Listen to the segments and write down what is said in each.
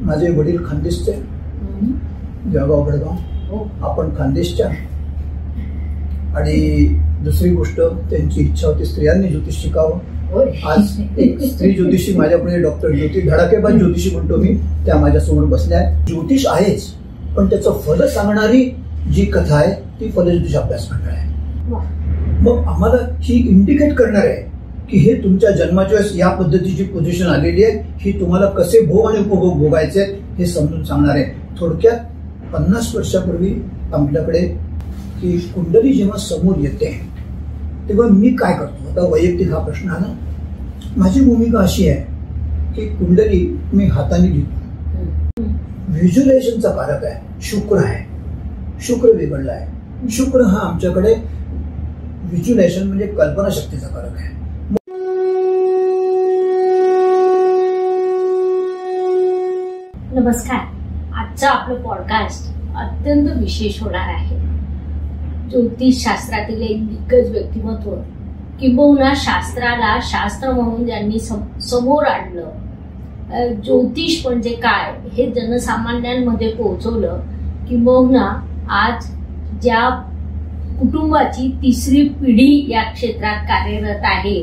माझे वडील खानदेशचे, जळगाव गडगाव, आपण खानदेशच्या. आणि दुसरी गोष्ट, त्यांची इच्छा होती स्त्रियांनी ज्योतिष शिकावं. आज एक स्त्री ज्योतिषी माझ्यापुढे डॉक्टर ज्योती धडाकेबाज ज्योतिषी म्हणतो मी, त्या माझ्यासमोर बसल्या आहेत. ज्योतिष आहेच, पण त्याचं फल सांगणारी जी कथा आहे ती फलज्योतिष अभ्यास मंडळ आहे. मग आम्हाला ही इंडिकेट करणार आहे की हे तुमच्या जन्माच्या वेळेस या पद्धतीची पोझिशन आलेली आहे, ही तुम्हाला कसे भोग आणि उपभोग भोगायचे हे समजून सांगणार आहे. थोडक्यात 50 वर्षापूर्वी आपल्याकडे की कुंडली जेव्हा समोर येते तेव्हा मी काय करतो, आता वैयक्तिक हा प्रश्न आला. माझी भूमिका अशी आहे की कुंडली मी हाताने लिहितो. व्हिज्युअलायझेशनचा कारक आहे, शुक्र आहे, शुक्र बिघडला आहे. शुक्र हा आमच्याकडे व्हिज्युअलायझेशन म्हणजे कल्पनाशक्तीचा कारक आहे. नमस्कार. आजचं आपलं पॉडकास्ट अत्यंत विशेष होणार आहे. ज्योतिष शास्त्रातील एक दिग्गज व्यक्तिमत्व, किंबहुना शास्त्राला शास्त्र म्हणून ज्यांनी समोर आणलं, ज्योतिष म्हणजे काय हे जनसामान्यांमध्ये पोहोचवलं, किंबहुना आज ज्या कुटुंबाची तिसरी पिढी या क्षेत्रात कार्यरत आहे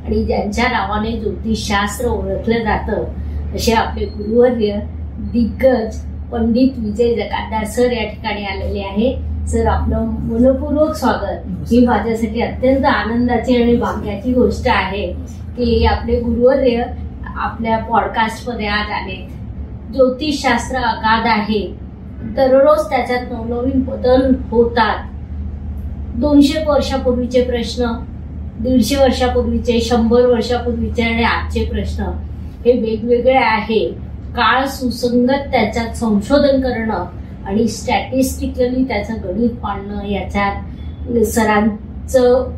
आणि ज्यांच्या नावाने ज्योतिषशास्त्र ओळखलं जातं, असे आपले गुरुवर्य दिग्गज पंडित विजय जकातदार सर या ठिकाणी आलेले आहे. सर, आपलं मनपूर्वक स्वागत. ही माझ्यासाठी अत्यंत आनंदाची आणि भाग्याची गोष्ट आहे की आपले गुरुवर्य आपल्या पॉडकास्ट मध्ये आज आले. ज्योतिषशास्त्र अगाध आहे, दररोज त्याच्यात नवनवीन बदल होतात. 200 वर्षापूर्वीचे प्रश्न, 150 वर्षापूर्वीचे, 100 वर्षापूर्वीचे आणि आजचे प्रश्न हे वेगवेगळे आहे. काळ सुसंगत त्याच्यात संशोधन करणं आणि स्टॅटिस्टिकली त्याचं गणित पाडणं याच्यात सरांचं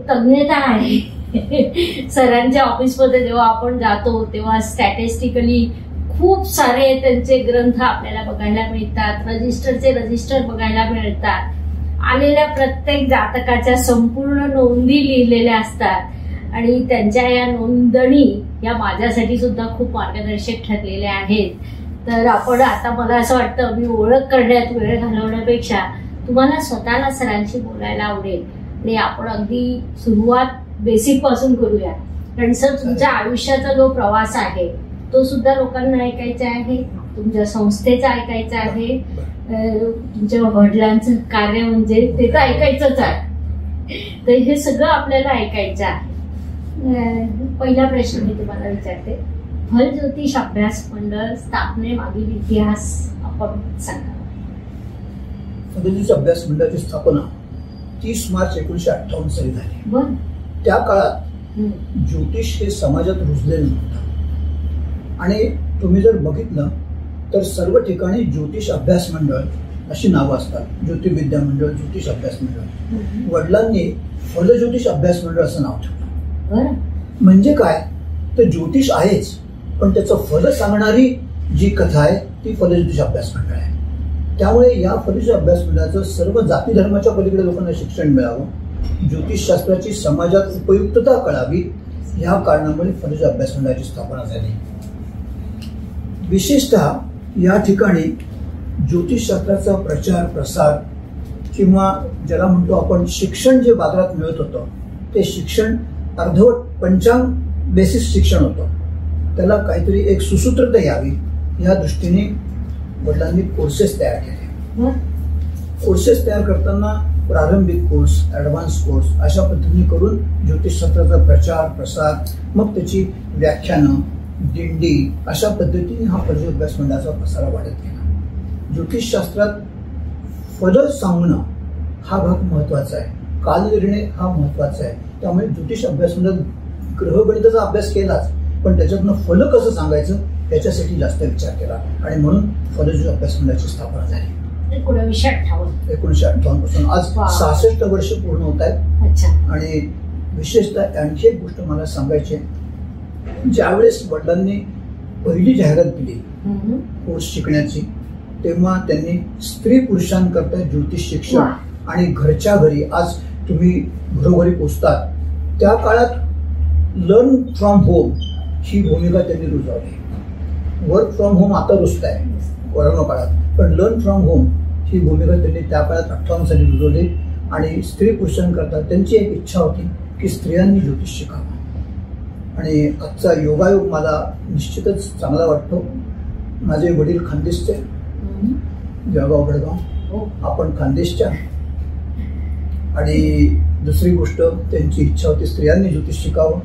तज्ञता आहे. सरांच्या ऑफिसमध्ये जेव्हा आपण जातो तेव्हा स्टॅटिस्टिकली खूप सारे त्यांचे ग्रंथ आपल्याला बघायला मिळतात, रजिस्टर बघायला मिळतात. आलेल्या प्रत्येक जातकाच्या संपूर्ण नोंदी लिहिलेल्या असतात आणि त्यांच्या या नोंदणी या माझ्यासाठी सुद्धा खूप मार्गदर्शक ठरलेल्या आहेत. तर आपण आता, मला असं वाटतं, मी ओळख करण्यात वेळ घालवण्यापेक्षा तुम्हाला स्वतःला सरांशी बोलायला आवडेल आणि आपण अगदी सुरुवात बेसिक पासून करूया. कारण सर, तुमच्या आयुष्याचा जो प्रवास आहे तो सुद्धा लोकांना ऐकायचा आहे, तुमच्या संस्थेचा ऐकायचा आहे, तुमच्या वडिलांचं कार्य म्हणजे ते तर ऐकायचंच आहे. तर हे सगळं आपल्याला ऐकायचं आहे. पहिला प्रश्न मी तुम्हाला विचारते, फलज्योतिष अभ्यास मंडळ स्थापनेमागील इतिहास आपण सांगा. फलज्योतिष अभ्यास मंडळाची स्थापना 30 मार्च 1958 साली झाली. त्या काळात ज्योतिष हे समाजात रुजलेलं नव्हतं आणि तुम्ही जर बघितलं तर सर्व ठिकाणी ज्योतिष अभ्यास मंडळ अशी नावं असतात. ज्योतिर्विद्या मंडळ, ज्योतिष अभ्यास मंडळ. वडिलांनी फलज्योतिष अभ्यास मंडळ असं नाव ठेवलं. म्हणजे काय, तर ज्योतिष आहेच, पण त्याचं फल सांगणारी जी कथा आहे ती फलज्योतिष अभ्यास मंडळ आहे. त्यामुळे या फलज्योतिष अभ्यास मंडळाचं सर्व जाती धर्माच्या पलीकडे लोकांना शिक्षण मिळावं, ज्योतिषशास्त्राची समाजात उपयुक्तता कळावी, या कारणामुळे फलज्योतिष अभ्यास मंडळाची स्थापना झाली. विशेषतः या ठिकाणी ज्योतिषशास्त्राचा प्रचार प्रसार किंवा ज्याला म्हणतो आपण शिक्षण जे बाजारात मिळत होतं ते शिक्षण अर्धवट पंचांग बेसिस शिक्षण होतं. त्याला काहीतरी एक सुसूत्रता यावी या दृष्टीने वडिलांनी कोर्सेस तयार केले. कोर्सेस तयार करताना प्रारंभिक कोर्स, ऍडव्हान्स कोर्स अशा पद्धतीने करून ज्योतिषशास्त्राचा प्रचार प्रसार, मग त्याची व्याख्यानं, दिंडी अशा पद्धतीने हा फलज्योतिष अभ्यास मंडळाचा पसारा वाढत गेला. ज्योतिषशास्त्रात फल सांगणं हा भाग महत्वाचा आहे, कालनिर्णय हा महत्वाचा आहे. त्यामुळे ज्योतिष अभ्यास मंडळ ग्रहगणिताचा अभ्यास केलाच, पण त्याच्यातनं फल कसं सांगायचं याच्यासाठी जास्त विचार केला आणि म्हणून फलज्योतिष अभ्यास मंडळाची स्थापना झाली. 1958 पासून आज 66 वर्ष पूर्ण होत आहेत. आणि विशेषतः आणखी एक गोष्ट मला सांगायची, ज्यावेळेस वडिलांनी पहिली जाहिरात दिली कोर्स शिकण्याची, तेव्हा त्यांनी स्त्री पुरुषांकरता ज्योतिष शिक्षण आणि घरच्या घरी, आज तुम्ही घरोघरी पोचतात, त्या काळात लर्न फ्रॉम होम ही भूमिका त्यांनी रुजवली. वर्क फ्रॉम होम आता रुजत आहे कोरोना काळात, पण लर्न फ्रॉम होम ही भूमिका त्यांनी त्या काळात 58 साली रुजवली. आणि स्त्री पुरुषांकरता त्यांची एक इच्छा होती की स्त्रियांनी ज्योतिष शिकावं. आणि आजचा योगायोग मला निश्चितच चांगला वाटतो. माझे वडील खानदेशचे, जळगाव गडगाव, आपण खानदेशच्या. आणि दुसरी गोष्ट त्यांची इच्छा होती स्त्रियांनी ज्योतिष शिकावं.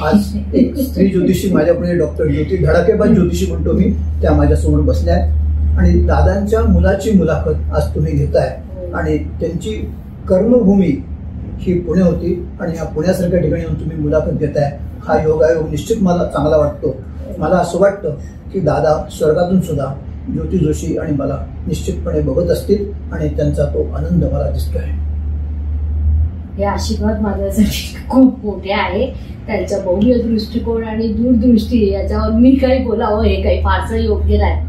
आज एक स्त्री ज्योतिषी माझ्यापुढे डॉक्टर ज्योती धडाकेबाज ज्योतिषी म्हणतो मी, त्या माझ्यासमोर बसल्या आहेत. आणि दादांच्या मुलाची मुलाखत आज तुम्ही घेताय. आणि त्यांची कर्मभूमी ही पुणे होती आणि या पुण्यासारख्या ठिकाणी येऊन तुम्ही मुलाखत घेताय. हा योगायोग निश्चित मला चांगला वाटतो. मला असं वाटतं की दादा स्वर्गातून सुद्धा ज्योती जोशी आणि मला निश्चितपणे बघत असतील आणि त्यांचा तो आनंद मला दिसतोय. हे आशीर्वाद माझ्यासाठी खूप मोठे आहे. त्यांचा भव्य दृष्टिकोन आणि दूरदृष्टी याच्यावर मी काही बोलावं हे काही फारसं योग्य नाही.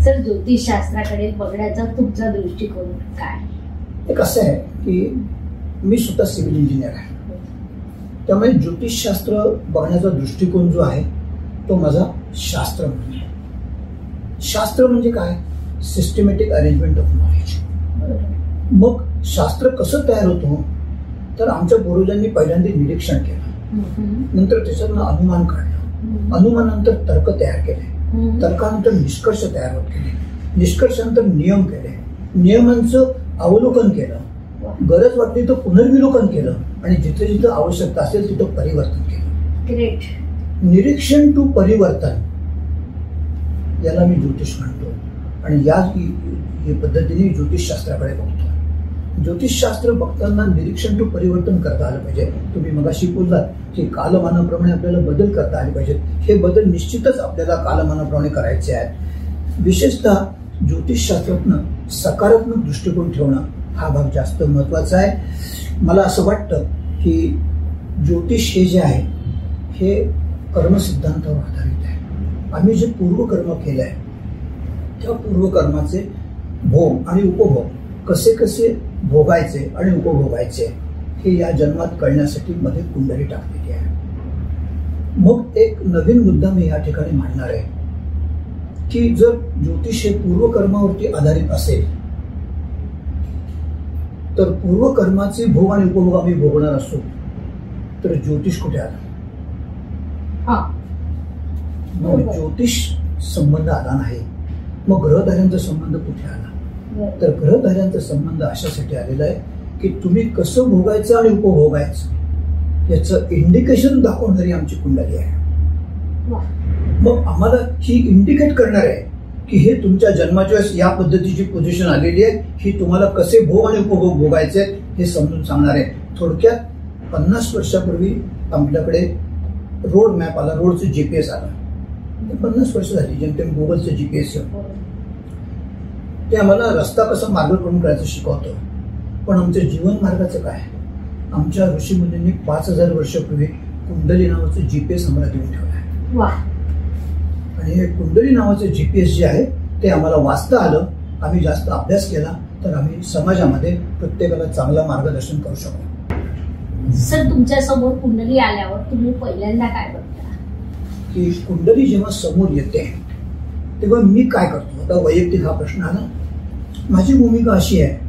सर, ज्योतिषशास्त्राकडे बघण्याचा तुमचा दृष्टिकोन काय? एक असं आहे की मी स्वतः सिव्हिल इंजिनियर आहे, त्यामुळे ज्योतिषशास्त्र बघण्याचा दृष्टिकोन जो आहे तो माझा शास्त्र म्हणजे. शास्त्र म्हणजे काय? Systematic arrangement of knowledge. मग शास्त्र कसं तयार होतं? तर आमच्या पूर्वजांनी पहिल्यांदा निरीक्षण केलं, नंतर त्याच्यातून अनुमान काढलं, अनुमानानंतर तर्क तयार केले, तर्कानंतर निष्कर्ष तयार होत गेले, निष्कर्षानंतर नियम केले, नियमांचं अवलोकन केलं, गरज वाटली तर पुनर्विलोकन केलं आणि जिथे जिथं आवश्यकता असेल तिथं परिवर्तन केलं. ग्रेट. निरीक्षण टू परिवर्तन याला मी ज्योतिष म्हणतो. आणि या पद्धतीने ज्योतिषशास्त्राकडे बघतो. ज्योतिषशास्त्र बघताना निरीक्षण टू परिवर्तन करता आलं पाहिजे. तुम्ही मगाशी बोललात की कालमानाप्रमाणे आपल्याला बदल करता आले पाहिजेत. हे बदल निश्चितच आपल्याला कालमानाप्रमाणे करायचे आहेत. विशेषतः ज्योतिषशास्त्रातनं सकारात्मक दृष्टिकोन ठेवणं हा भाग जास्त महत्वाचा आहे. मला असं वाटतं की ज्योतिष हे जे आहे हे कर्मसिद्धांतावर आधारित आहे. आम्ही जे पूर्वकर्म केलं आहे त्या पूर्वकर्माचे भोग आणि उपभोग कसे कसे भोगायचे आणि उपभोगायचे हे या जन्मात कळण्यासाठी मध्ये कुंडली टाकलेली आहे. मग एक नवीन मुद्दा मी या ठिकाणी मांडणार आहे की जर ज्योतिष हे पूर्वकर्मावरती आधारित असेल तर पूर्वकर्माचे भोग आणि उपभोग आम्ही भोगणार असतो तर ज्योतिष कुठे आला? मग ज्योतिष संबंध आला नाही. मग ग्रहधाऱ्यांचा संबंध कुठे आला? तर ग्रहधाऱ्यांचा संबंध अशासाठी आलेला आहे की तुम्ही कसं भोगायचं आणि उपभोगायचं याचं इंडिकेशन दाखवणारी आमची कुंडली आहे. मग आम्हाला ही इंडिकेट करणार आहे की हे तुमच्या जन्माच्या वेळेस या पद्धतीची पोझिशन आलेली आहे, ही तुम्हाला कसे भोग आणि उपभोग भोगायचे हे समजून सांगणार आहे. थोडक्यात 50 वर्षापूर्वी आपल्याकडे रोड मॅप आला, रोडचं जीपीएस आला. 50 वर्ष झाली जेमतेम गुगलचं जीपीएस ते आम्हाला रस्ता कसा मार्गक्रमण करायचं शिकवतं. पण आमच्या जीवन मार्गाचं काय? आमच्या ऋषीमुनींनी 5000 वर्षापूर्वी कुंडली नावाचं जीपीएस आम्हाला देऊन ठेवलं आहे. आणि हे कुंडली नावाचं जीपीएस जे आहे ते आम्हाला वाचता आलं. आम्ही जास्त अभ्यास केला तर आम्ही समाजामध्ये प्रत्येकाला चांगलं मार्गदर्शन करू शकतो. सर, तुमच्या समोर कुंडली आल्यावर तुम्ही पहिल्यांदा काय बघता? की कुंडली जेव्हा समोर येते तेव्हा मी काय करतो? आता वैयक्तिक हा प्रश्न आला. माझी भूमिका अशी आहे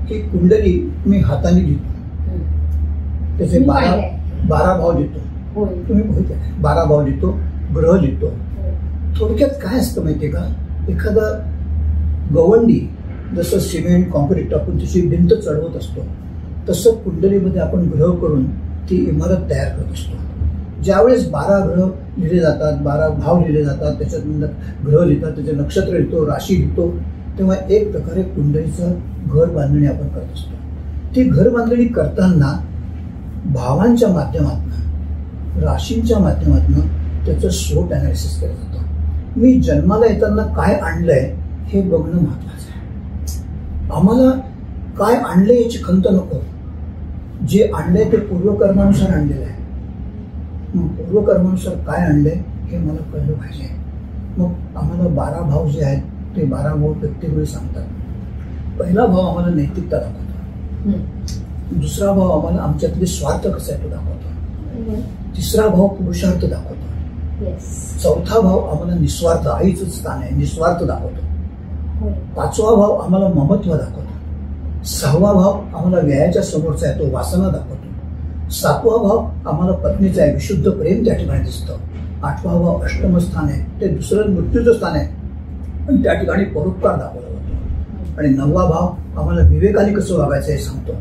की कुंडली मी हाताने लिहितो, त्याचे 12 भाव लिहितो. तुम्ही बघितलं 12 भाव लिहितो, ग्रह लिहितो. थोडक्यात काय असतं माहितीये का? एखादा गवंडी जसं सिमेंट कॉन्क्रीट टाकून तशी भिंत चढवत असतो तसं कुंडलीमध्ये आपण ग्रह करून ती इमारत तयार करत असतो. ज्यावेळेस 12 ग्रह लिहिले जातात, 12 भाव लिहिले जातात, त्याच्यात ग्रह लिहितात, त्याचे नक्षत्र लिहितो, राशी लिहितो, तेव्हा एक प्रकारे कुंडलीचं घर बांधणी आपण करत असतो. ती घर बांधणी करताना भावांच्या माध्यमातून, राशींच्या माध्यमातून त्याचं SWOT अनालिसिस केलं जातं. मी जन्माला येताना काय आणलंय हे बघणं महत्वाचं आहे. आम्हाला काय आणलंय याची खंत नको. जे आणलंय ते पूर्वकर्मानुसार आणलेलं आहे. मग पूर्वकर्मानुसार काय आणलंय हे मला कळलं पाहिजे. मग आम्हाला 12 भाव जे आहेत ते 12 भाव प्रत्येक वेळी सांगतात. पहिला भाव आम्हाला नैतिकता दाखवतो, दुसरा भाव आम्हाला आमच्यातले स्वार्थ कसा आहे तो दाखवतो, तिसरा भाव पुरुषार्थ दाखवतो, चौथा भाव आम्हाला निस्वार्थ, आईचं स्थान आहे, निस्वार्थ दाखवतो. पाचवा भाव आम्हाला ममत्व दाखवतो. सहावा भाव आम्हाला व्ययाच्या समोरचा आहे, तो वासना दाखवतो. सातवा भाव आम्हाला पत्नीचा आहे, विशुद्ध प्रेम त्या ठिकाणी दिसतं. आठवा भाव अष्टम स्थान आहे, ते दुसरं मृत्यूचं स्थान आहे, पण त्या ठिकाणी परोपकार दाखवला जातो. आणि नववा भाव आम्हाला विवेकाने कसं वागायचं हे सांगतो.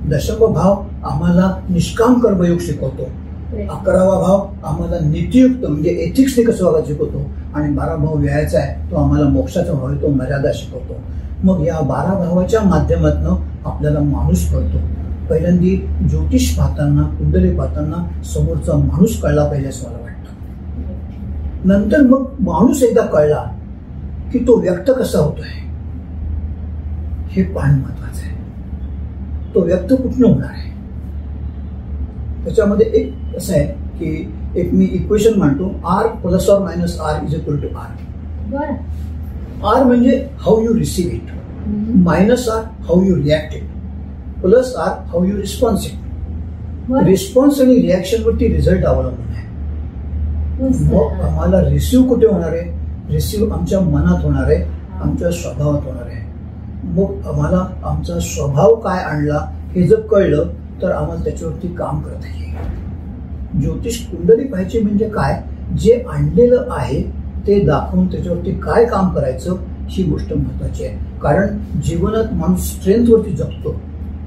दशम भाव आम्हाला निष्काम कर्मयोग शिकवतो. 11वा भाव आम्हाला नीतियुक्त म्हणजे एथिक्सने कसं वागायचं शिकवतो. आणि 12 भाव व्ययाचा आहे, तो आम्हाला मोक्षाचा भाव आहे, तो मर्यादा शिकवतो. मग या 12 भावाच्या माध्यमातून आपल्याला माणूस कळतो. पहिल्यांदी ज्योतिष पाहताना, कुंडली पाहताना समोरचा माणूस कळला पाहिजे असं मला वाटतं. नंतर मग माणूस एकदा कळला की तो व्यक्त कसा होतोय हे पाहणं महत्वाचं आहे. तो व्यक्त कुठनं होणार आहे त्याच्यामध्ये एक असं आहे की एक मी इक्वेशन मांडतो, R + or - R = R. R म्हणजे how you receive it, -R how you react it, +R how you response it. Response आणि रिॲक्शन वरती रिझल्ट अवलंबून आहे. मग आम्हाला रिसीव्ह कुठे होणार आहे? रिसीव्ह आमच्या मनात होणार आहे, आमच्या स्वभावात होणार आहे. मग आम्हाला आमचा स्वभाव काय आणला हे जर कळलं तर आम्हाला त्याच्यावरती काम करता येईल. ज्योतिष कुंडली पाहायची म्हणजे काय, जे आणलेलं आहे ते दाखवून त्याच्यावरती काय काम करायचं ही गोष्ट महत्वाची आहे. कारण जीवनात माणूस स्ट्रेंथवरती जगतो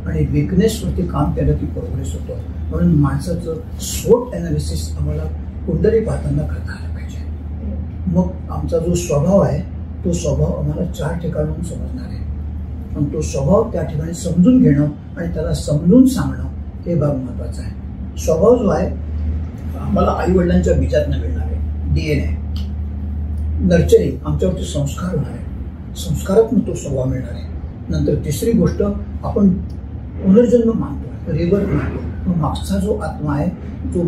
आणि विकनेसवरती काम केलं की प्रोग्रेस होतो. म्हणून माणसाचं SWOT अनालिसिस आम्हाला कुंडली पाहताना करता आलं पाहिजे. मग आमचा जो स्वभाव आहे तो स्वभाव आम्हाला 4 ठिकाणाहून समजणार आहे. पण तो स्वभाव त्या ठिकाणी समजून घेणं आणि त्याला समजून सांगणं हे भाग महत्वाचं आहे. स्वभाव जो आहे आम्हाला आई वडिलांच्या बीजातनं मिळणार आहे, DNA. नर्चरिंग आमच्यावरती संस्कार होणार आहे, संस्कारातून तो स्वभाव मिळणार आहे. नंतर तिसरी गोष्ट आपण पुनर्जन्म मानतो, रिबर्थ मानतो. मागचा जो आत्मा आहे तो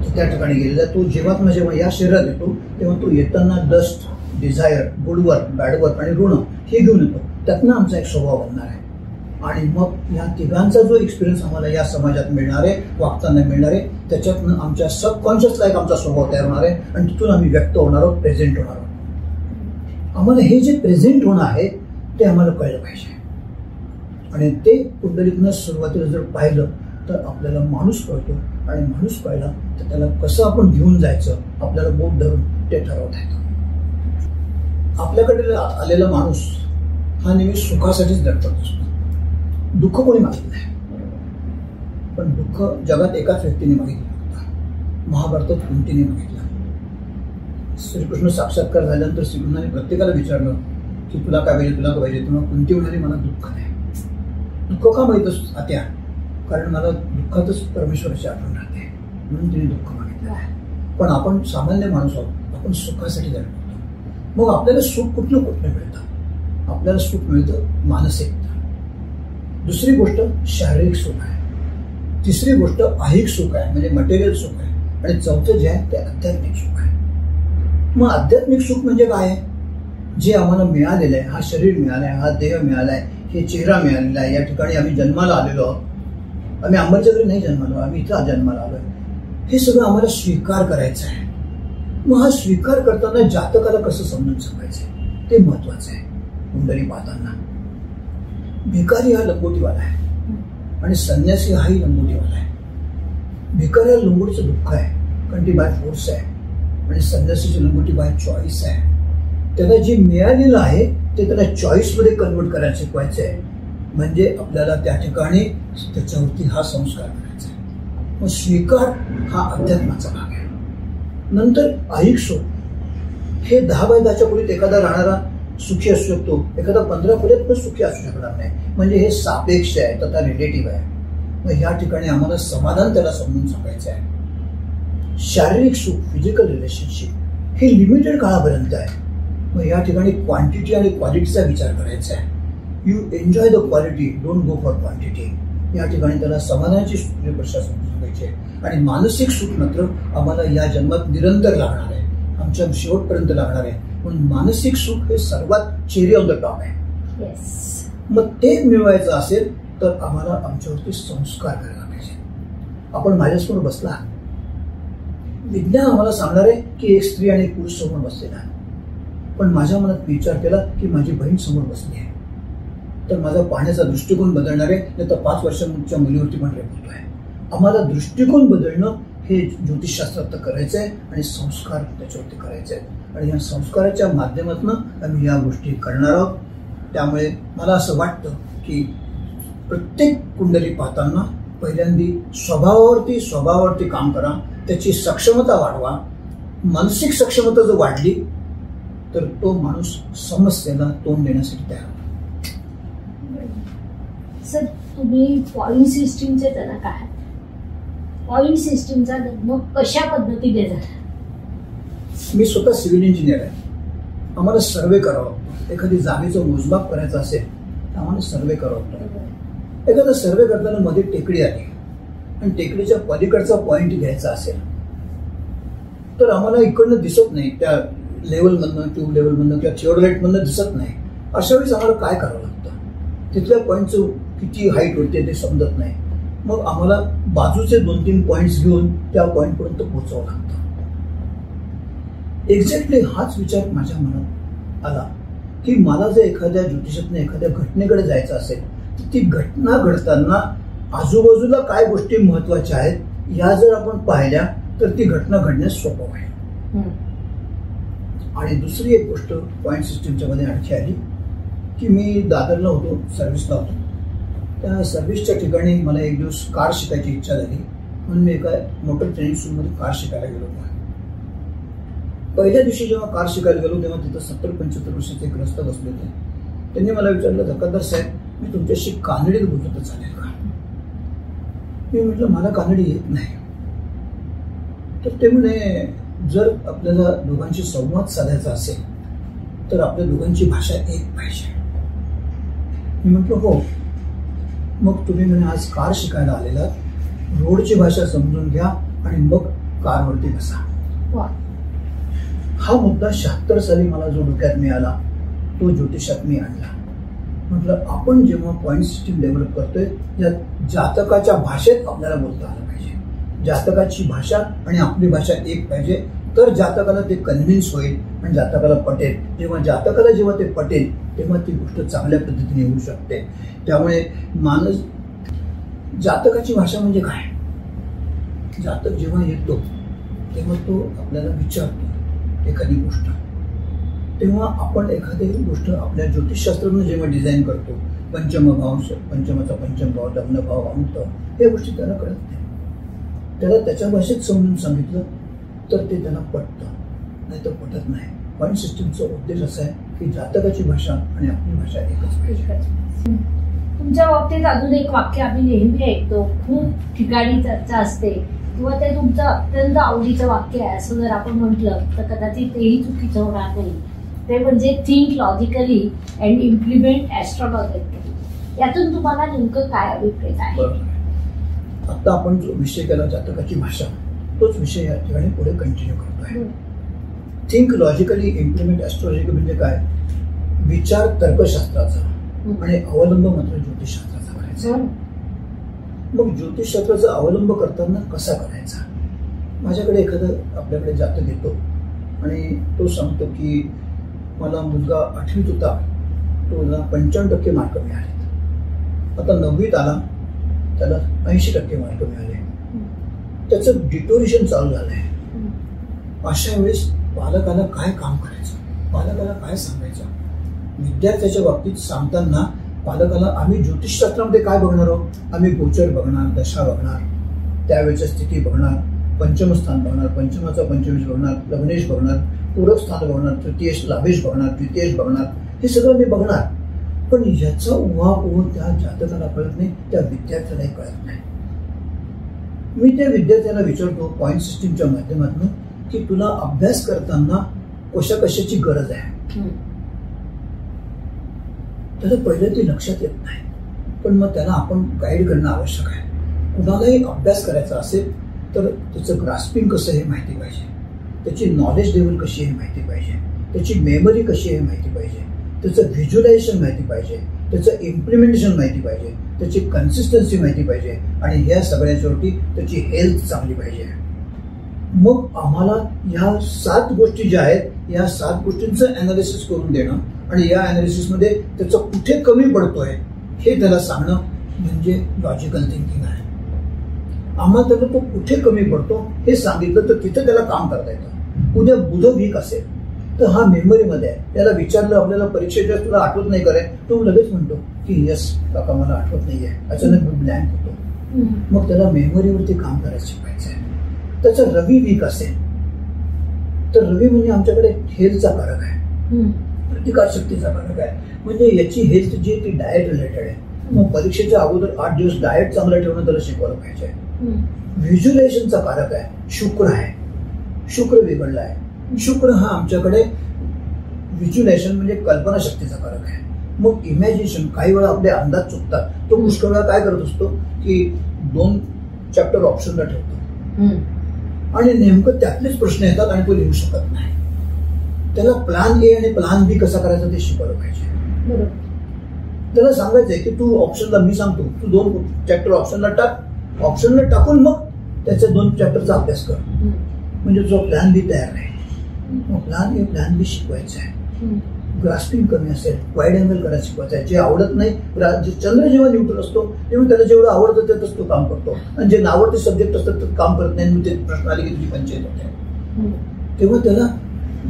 त्या ठिकाणी गेलेला, तो जीवात्मा जेव्हा या शरीरात येतो तेव्हा तो येताना dust, desire, good work, bad work आणि ऋण हे घेऊन येतो. त्यातनं आमचा एक स्वभाव बनणार आहे. आणि मग या तिघांचा जो एक्सपिरियन्स आम्हाला या समाजात मिळणार आहे, वागताना मिळणार आहे, त्याच्यातनं आमच्या सबकॉन्शियसला एक आमचा स्वभाव तयार होणार आहे आणि तिथून आम्ही व्यक्त होणार आहोत, प्रेझेंट होणार आहोत. आम्हाला हे जे प्रेझेंट होणं आहे ते आम्हाला कळलं पाहिजे. आणि ते कुंडलीतनं सुरुवातीला जर पाहिलं तर आपल्याला माणूस कळतो. आणि माणूस कळला तर त्याला कसं आपण घेऊन जायचं आपल्याला बोट धरून ते ठरवता येतं. आपल्याकडे आलेला माणूस हा नेहमी सुखासाठीच धडपडत असतो. दुःख कोणी मागितलं नाही, पण दुःख जगात एकाच व्यक्तीने मागितलं होतं. महाभारतात कुंतीने मागितलं. श्रीकृष्ण साक्षात्कार झाल्यानंतर श्रीकृष्णाने प्रत्येकाला विचारलं की तुला काय पाहिजे, तुला काय पाहिजे. तेव्हा कुंती म्हणाली मला दुःख नाही. दुःख का माहित आत्या? कारण मला दुःखातच परमेश्वराची आठवण राहते, म्हणून तिने दुःख मागितलं आहे. पण आपण सामान्य माणूस आहोत, आपण सुखासाठी धडपडतो. मग आपल्याला सुख कुठलं मिळतं? आपल्याला सुख मिळतं मानसिक. दुसरी गोष्ट शारीरिक सुख आहे. तिसरी गोष्ट ऐहिक सुख आहे म्हणजे मटेरियल सुख आहे. आणि चौथं जे आहे ते आध्यात्मिक सुख आहे. मग आध्यात्मिक सुख म्हणजे काय आहे? जे आम्हाला मिळालेलं आहे, हा शरीर मिळालं आहे, हा देह मिळाला आहे, हे चेहरा मिळालेला आहे, या ठिकाणी आम्ही जन्माला आलेलो आहोत. आम्ही अंबाच्या घरी नाही जन्मालो, आम्ही इथं जन्माला आलोय. हे सगळं आम्हाला स्वीकार करायचं आहे. मग हा स्वीकार करताना जातकाला कसं समजून सांगायचं ते महत्वाचं आहे. कुंडली पाहताना भिकारी हा लंगोटीवाला आहे आणि संन्यासी हाही लंगोटीवाला आहे. भिकाऱ्या लंगोटीचं दुःख आहे कारण ती बाय फोर्स आहे आणि संन्यासीची लंगोटी बाय चॉईस आहे. त्याला जे मिळालेलं आहे ते त्याला चॉईस मध्ये कन्वर्ट करायला शिकवायचं आहे. म्हणजे आपल्याला त्या ठिकाणी त्याच्यावरती हा संस्कार करायचा आहे. मग स्वीकार हा अध्यात्माचा भाग आहे. नंतर ऐहिक सुख हे 10 बाय 10च्या खोलीत एखादा राहणारा सुखी असू शकतो, एखादा 15 खोलीत पण सुखी असू शकणार नाही. म्हणजे हे सापेक्ष आहे, तथा रिलेटिव्ह आहे. मग या ठिकाणी आम्हाला समाधान त्याला समजून सांगायचं आहे. शारीरिक सुख, फिजिकल रिलेशनशिप हे लिमिटेड काळापर्यंत आहे. मग या ठिकाणी क्वांटिटी आणि क्वालिटीचा विचार करायचा आहे. You enjoy the quality, don't go for quantity. या ठिकाणी त्याला समाधानाची प्रशा सांगायची. आणि मानसिक सुख मात्र आम्हाला या जन्मात निरंतर लागणार आहे, आमच्या शेवटपर्यंत लागणार आहे. पण मानसिक सुख हे सर्वात चेरी ऑन द टॉप आहे. मग ते मिळवायचं असेल तर आम्हाला आमच्यावरती संस्कार करायला पाहिजे. आपण माझ्यासमोर बसला, विज्ञान आम्हाला सांगणार आहे की एक स्त्री आणि एक पुरुष समोर बसलेला आहे, पण माझ्या मनात विचार केला की माझी बहीण समोर बसली आहे, तर माझा पाहण्याचा दृष्टिकोन बदलणार आहे. नाही तर 5 वर्षांच्या मुलीवरती पण रेप होतोय. आम्हाला दृष्टिकोन बदलणं हे ज्योतिषशास्त्रात करायचं आहे आणि संस्कार त्याच्यावरती करायचे आहेत आणि या संस्काराच्या माध्यमातून आम्ही या गोष्टी करणार आहोत. त्यामुळे मला असं वाटतं की प्रत्येक कुंडली पाहताना पहिल्यांदी स्वभावावरती काम करा, त्याची सक्षमता वाढवा. मानसिक सक्षमता जर वाढली तर तो माणूस समस्येला तोंड देण्यासाठी तयार होतो. सर, तुम्ही पॉइंट सिस्टीमचे जनक आहात. पॉइंट सिस्टीमचा जन्म कशा पद्धतीने झाला? मी स्वतः सिव्हिल इंजिनियर आहे. आम्हाला सर्वे करावा लागतो. एखादी जागेचं मोजमाप करायचं असेल तर आम्हाला सर्वे करावा लागतो. एखादा सर्वे करताना मध्ये टेकडी आली आणि टेकडीच्या पलीकडचा पॉइंट घ्यायचा असेल तर आम्हाला इकडनं दिसत नाही, त्या लेवलमधनं, ट्यूब लेवलमधनं किंवा थिओडोलाइटमधनं दिसत नाही. अशा वेळेस आम्हाला काय करावं लागतं? तिथल्या पॉईंटचं किती हाईट होते ते समजत नाही. मग आम्हाला बाजूचे 2-3 पॉईंट्स घेऊन त्या पॉईंटपर्यंत पोहोचावं लागतं. एक्झॅक्टली हाच विचार माझ्या मनात आला की मला जर एखाद्या ज्योतिषातनं एखाद्या घटनेकडे जायचं असेल तर ती घटना घडताना आजूबाजूला काय गोष्टी महत्वाच्या आहेत या जर आपण पाहिल्या तर ती घटना घडण्यास सोपं आहे. आणि दुसरी एक गोष्ट पॉइंट सिस्टीमच्या मध्ये आणखी आली की मी दादरला होतो, सर्व्हिसला होतो. त्या सर्व्हिसच्या ठिकाणी मला एक दिवस कार शिकायची इच्छा झाली म्हणून मी एका मोटर ट्रेनिंग स्कूलमध्ये कार शिकायला गेलो होतो. पहिल्या दिवशी जेव्हा कार शिकायला गेलो तेव्हा तिथं 70-75 वर्षाचे एक ग्रस्त बसले होते. त्यांनी मला विचारलं, धक्कादार साहेब, मी तुमच्याशी कानडीत बोलतो तर चालेल का? मी म्हटलं मला कानडी येत नाही. तर ते म्हणे, जर आपल्याला दोघांशी संवाद साधायचा असेल तर आपल्या दोघांची भाषा एक पाहिजे. मी म्हटलं हो. मग तुम्ही म्हणे आज कार शिकायला आलेला, रोडची भाषा समजून घ्या आणि मग कारवरती बसा. हा मुद्दा 76 साली मला जो डोक्यात मिळाला तो ज्योतिषात मी आणला. म्हटलं आपण जेव्हा पॉइंट सिस्टीम डेव्हलप करतोय या जातकाच्या भाषेत आपल्याला बोलता आलं पाहिजे. जातकाची भाषा आणि आपली भाषा एक पाहिजे, तर जातकाला ते कन्व्हिन्स होईल आणि जातकाला पटेल. जेव्हा ते पटेल तेव्हा ती गोष्ट चांगल्या पद्धतीने होऊ शकते. त्यामुळे माणूस जातकाची भाषा म्हणजे काय? जातक जेव्हा येतो तेव्हा तो आपल्याला विचारतो एखादी गोष्ट, तेव्हा आपण एखादी गोष्ट आपल्या ज्योतिषशास्त्रानं जेव्हा डिझाईन करतो, पंचमभाव, पंचमाचा पंचम भाव, लग्न भाव, अमुक, या गोष्टी त्याला कळत नाही. त्याला त्याच्या भाषेत समजून सांगितलं तर ते त्यांना पटतं, नाही तर पटत नाही. पॉइंट सिस्टीमचा उद्देश असा आहे की जातकाची भाषा आणि आपली भाषा एकच पाहिजे. तुमच्या बाबतीत अजून एक वाक्य आम्ही नेहमी ऐकतो, खूप ठिकाणी चर्चा असते किंवा ते तुमचं अत्यंत आवडीचं वाक्य आहे असं जर आपण म्हटलं तर कदाचित तेही चुकीचं होणार नाही. ते म्हणजे थिंक लॉजिकली अँड इम्प्लिमेंट ॲस्ट्रॉलॉजिकली. यातून तुम्हाला नेमकं काय अभिप्रेत आहे? आता आपण जो विषय केला जातकाची भाषा, तोच विषय या ठिकाणी पुढे कंटिन्यू करतोय. थिंक लॉजिकली इम्प्लिमेंट ॲस्ट्रॉलॉजिकली म्हणजे काय? विचार तर्कशास्त्राचा आणि अवलंब मात्र ज्योतिषशास्त्राचा करायचा. मग ज्योतिषशास्त्राचा अवलंब करताना कसा करायचा? माझ्याकडे एखादं आपल्याकडे जातक येतो आणि तो सांगतो की मला मुलगा 8वीत होता, तो 95% मार्क मिळाले. आता 9वीत आला, त्याला 80% मार्क मिळाले. त्याचं डिटोरेशन चालू झालंय. अशा वेळेस पालकाला काय काम करायचं? पालकाला काय सांगायचं? विद्यार्थ्याच्या बाबतीत सांगताना पालकाला आम्ही ज्योतिषशास्त्रामध्ये काय बघणार आहोत? आम्ही गोचर बघणार, दशा बघणार, त्यावेळेच्या स्थिती बघणार, पंचम स्थान बघणार, पंचमाचा पंचमेश बघणार, लग्नेश बघणार, पूरक स्थान बघणार, तृतीयेश लाभेश बघणार, द्वितीयेश बघणार, हे सगळं मी बघणार. पण याचा उहापोह त्या जातकाला कळत नाही, त्या विद्यार्थ्यालाही कळत नाही. मी त्या विद्यार्थ्याला विचारतो पॉइंट सिस्टीमच्या माध्यमातून की तुला अभ्यास करताना कशाची गरज आहे? त्याला पहिलं ते लक्षात येत नाही, पण मग त्याला आपण गाईड करणं आवश्यक आहे. कुणालाही अभ्यास करायचा असेल तर त्याचं ग्रास्पिंग कसं हे माहिती पाहिजे, त्याची नॉलेज लेवल कशी आहे माहिती पाहिजे, त्याची मेमरी कशी आहे माहिती पाहिजे, त्याचं व्हिज्युअलायझेशन माहिती पाहिजे, त्याचं इम्प्लिमेंटेशन माहिती पाहिजे, त्याची कन्सिस्टन्सी माहिती पाहिजे आणि ह्या सगळ्याच्यावरती त्याची हेल्थ चांगली पाहिजे. मग आम्हाला ह्या 7 गोष्टी ज्या आहेत या 7 गोष्टींचं अनालिसिस करून देणं आणि या अनालिसिसमध्ये त्याचं कुठे कमी पडतोय हे त्याला सांगणं म्हणजे लॉजिकल थिंकिंग आहे. आम्हाला त्याला तो कुठे कमी पडतो हे सांगितलं तर तिथे त्याला काम करता येतं. उद्या बुध वीक असेल तर हा मेमरीमध्ये आहे. त्याला विचारलं आपल्याला परीक्षेच्या तुला आठवत नाही करे, तो लगेच म्हणतो की यस काका मला आठवत नाहीये, अचानक ब्लँक होतो. मग त्याला मेमरीवरती काम करायला शिकायचं आहे. त्याचा रवी वीक असेल तर रवी म्हणजे आमच्याकडे हेल्थचा कारक आहे, प्रतिकार शक्तीचा कारक आहे. म्हणजे याची हेल्थ जी ती डाएट रिलेटेड आहे. मग परीक्षेच्या अगोदर 8 दिवस डाएट चांगलं ठेवणं त्याला शिकवलं पाहिजे. व्हिज्युअलायझेशनचा कारक आहे, शुक्र आहे. शुक्र बिघडला आहे. शुक्र हा आमच्याकडे व्हिज्युअलायझेशन म्हणजे कल्पना शक्तीचा कारक आहे. मग इमॅजिनेशन, काही वेळा आपले अंदाज चुकतात. तो पुष्कळ वेळा काय करत असतो की 2 चॅप्टर ऑप्शनला ठेवतो आणि नेमकं त्यातलेच प्रश्न येतात आणि तो लिहू शकत नाही. त्याला प्लॅन ए आणि प्लॅन बी कसा करायचा ते शिकवलं पाहिजे. त्याला सांगायचंय की तू ऑप्शनला, मी सांगतो तू 2 चॅप्टर ऑप्शनला टाक, ऑप्शनला टाकून मग त्याच्या 2 चॅप्टरचा अभ्यास कर, म्हणजे तुझा प्लॅन बी तयार आहे. मग प्लॅन ए प्लॅन बी शिकवायचा आहे. ग्रास्पिंग कमी असेल, वाईड अँगल करायला शिकवायचं आहे. जे आवडत नाही, चंद्र जेव्हा न्यूट्रल असतो तेव्हा त्याला जेवढं आवडतं त्यातच तो काम करतो आणि जे नावडते सब्जेक्ट असतात तर काम करत नाही. ते प्रश्न आले की तुझी पंचायत होते. तेव्हा त्याला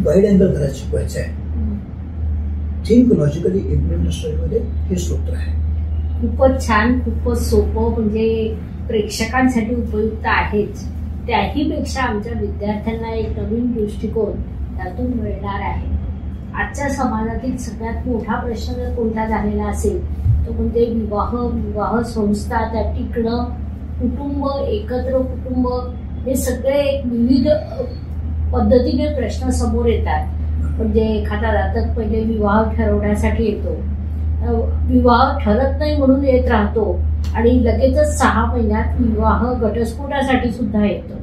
वाईड अँगल करायला शिकवायचं आहे. थिंक लॉजिकली इम्प्लिमेंट स्टडीमध्ये हे सूत्र आहे. खूपच छान, खूपच सोपं, म्हणजे प्रेक्षकांसाठी उपयुक्त आहेच. त्याहीपेक्षा आमच्या विद्यार्थ्यांना एक नवीन दृष्टिकोन त्यातून मिळणार आहे. आजच्या समाजातील सगळ्यात मोठा प्रश्न जर कोणता झालेला असेल तो म्हणजे विवाह संस्था, त्या टिकणं, कुटुंब, एकत्र कुटुंब, हे सगळे विविध पद्धतीने प्रश्न समोर येतात. म्हणजे एखादा जातक पहिले विवाह ठरवण्यासाठी येतो, विवाह ठरत नाही म्हणून येत राहतो आणि लगेचच 6 महिन्यात विवाह घटस्फोटासाठी सुद्धा येतो.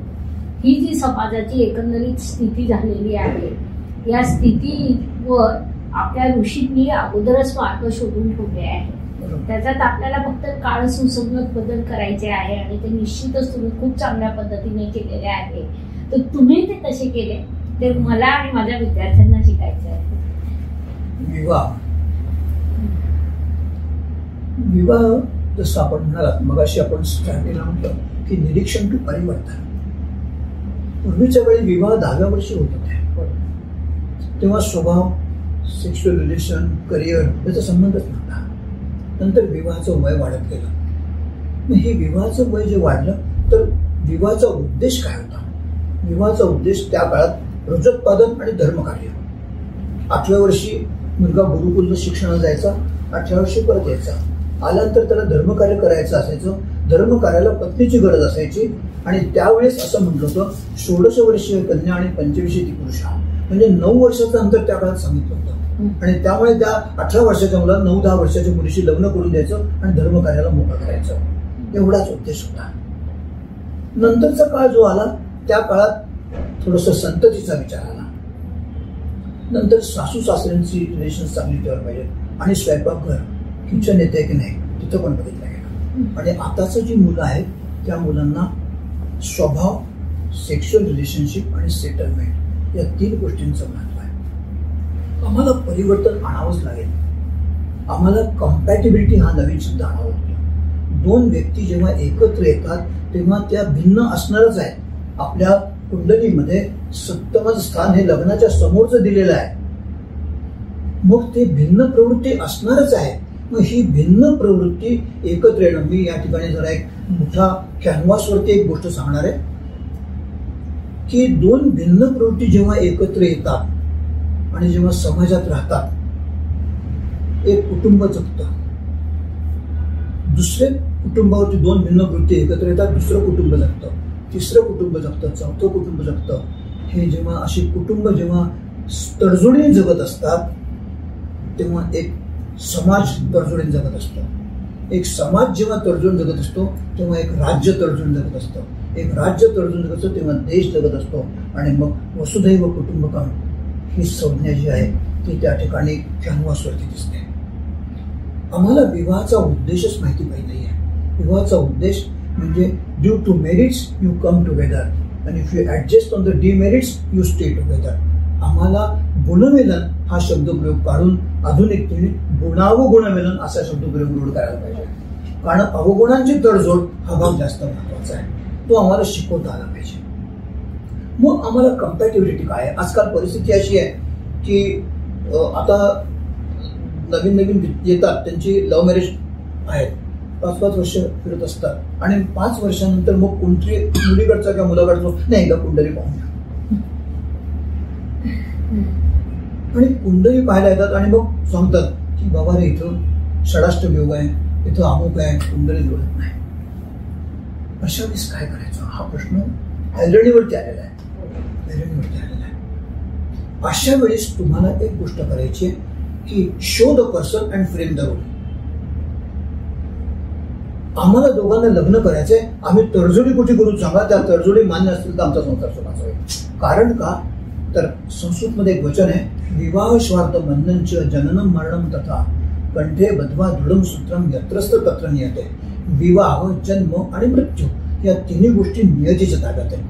ही जी समाजाची एकंदरीत स्थिती झालेली आहे, या स्थितीवर आपल्या ऋषींनी अगोदरच मार्ग शोधून ठेवले आहे. त्याच्यात आपल्याला फक्त काळ सुसंगत बदल करायचे आहे आणि ते निश्चितच तुम्ही खूप चांगल्या पद्धतीने केलेले आहे. तर तुम्ही ते कसे केले ते मला आणि माझ्या विद्यार्थ्यांना शिकायचे आहे. विवाह जसं आपण म्हणालात मगाशी, आपण स्टार्टिंगला म्हटलं की निरीक्षण टू परिवर्तन. पूर्वीच्या वेळी विवाह 10व्या वर्षी होत होते. तेव्हा स्वभाव, सेक्शुअल रिलेशन, करिअर याचा संबंधच नव्हता. नंतर विवाहाचं वय वाढत गेलं. मग हे विवाहाचं वय जे वाढलं तर विवाहाचा उद्देश काय होता? विवाहाचा उद्देश त्या काळात रजोत्पादन आणि धर्मकार्य. 8व्या वर्षी मुलगा गुरुकुल शिक्षणाला जायचा, 18व्या वर्षी परत यायचा. आल्यानंतर त्याला धर्मकार्य करायचं असायचं. धर्मकार्याला पत्नीची गरज असायची आणि त्यावेळेस असं म्हटलं होतं 16 वर्षीय कन्या आणि 25 ती पुरुष, म्हणजे 9 वर्षाचं अंतर त्या काळात सांगितलं होतं. आणि त्यामुळे त्या 18 वर्षाच्या मुलाला 9-10 वर्षाच्या मुलीशी लग्न करून द्यायचं आणि धर्मकार्याला मोठं करायचं, एवढाच उद्देश होता. नंतरचा काळ जो आला त्या काळात थोडस संततीचा विचार आला. नंतर सासू सासऱ्यांची रिलेशन चांगली ठेवायला पाहिजे आणि स्वयंपाकघर, किचन येते की नाही तिथं पण बघितलं गेलं. आणि आताचं जी मुलं आहेत त्या मुलांना स्वभाव, सेक्शुअल रिलेशनशिप आणि सेटलमेंट या 3 गोष्टींचं महत्व आहे. आम्हाला परिवर्तन आणावंच लागेल. आम्हाला कम्पॅटिबिलिटी हा नवीन शब्द आणावा लागतो. 2 व्यक्ती जेव्हा एकत्र येतात तेव्हा त्या भिन्न असणारच आहेत. आपल्या कुंडलीमध्ये 7मं स्थान हे लग्नाच्या समोरचं दिलेलं आहे. मग ते भिन्न प्रवृत्ती असणारच आहे. मग ही भिन्न प्रवृत्ती एकत्र येणं. मी या ठिकाणी जरा एक मोठा कॅनव्हासवरती एक गोष्ट सांगणार आहे की 2 भिन्न प्रवृत्ती जेव्हा एकत्र येतात आणि जेव्हा समाजात राहतात, एक कुटुंब जगतं. दुसरे कुटुंबावरती 2 भिन्न प्रवृत्ती एकत्र येतात, दुसरं कुटुंब जगतं, तिसरं कुटुंब जगतं, 4थं कुटुंब जगतं. हे जेव्हा अशी कुटुंब जेव्हा तडजोडीने जगत असतात तेव्हा एक समाज तडजोडीने जगत असतो. एक समाज जेव्हा तडजोड जगत असतो तेव्हा एक राज्य तडजोड जगत असतं. एक राज्य तडजोड जगत असतो तेव्हा देश जगत असतो. आणि मग वसुधैव कुटुंबकम ही संज्ञा जी आहे ती त्या ठिकाणी कॅनव्हासवरती दिसते. आम्हाला विवाहाचा उद्देशच माहिती पाहिजे आहे. विवाहाचा उद्देश म्हणजे due to merits you come together. And if you adjust on the demerits you stay together. आम्हाला गुणमिलन हा शब्दप्रयोग काढून आधुनिकतेने गुणावगुणमिलन असा शब्दप्रयोग रूढ करायला पाहिजे. कारण अवगुणांची तडजोड हा भाग जास्त महत्वाचा आहे. तो आम्हाला शिकवता आला पाहिजे. मग आम्हाला कम्पॅटिबिलिटी काय आहे? आजकाल परिस्थिती अशी आहे की आता नवीन नवीन येतात, त्यांची लव्ह मॅरेज आहेत, 5-5 वर्ष फिरत असतात आणि 5 वर्षानंतर मग कोणतरी मुलीकडचा किंवा मुलाकडचा नाही एकदा कुंडली पाहून घ्या आणि कुंडली पाहायला येतात आणि मग सांगतात की बाबा रे इथं षडाष्टक योग आहे, इथं अमुक आहे, कुंडली जुळत नाही. अशा वेळेस काय करायचं हा प्रश्न ऐरणीवरती आलेला आहे. अशा वेळेस तुम्हाला एक गोष्ट करायची आहे की show the person and frame the role. आम्हाला दोघांना लग्न करायचंय, आम्ही तडजोडी कुठे करू सांगा, त्या तडजोडी मान्य असतील तर आमचा संसार सुखाचा होईल. कारण का तर संस्कृतमध्ये एक वचन आहे, विवाह स्वार्थ बंधनच जननम मरणम तथा कंठे बध्वा दृढम सूत्रम यत्रस्त तत्र नियते. विवाह, जन्म आणि मृत्यू या तिन्ही गोष्टी नियतीच्या ताब्यात आहेत.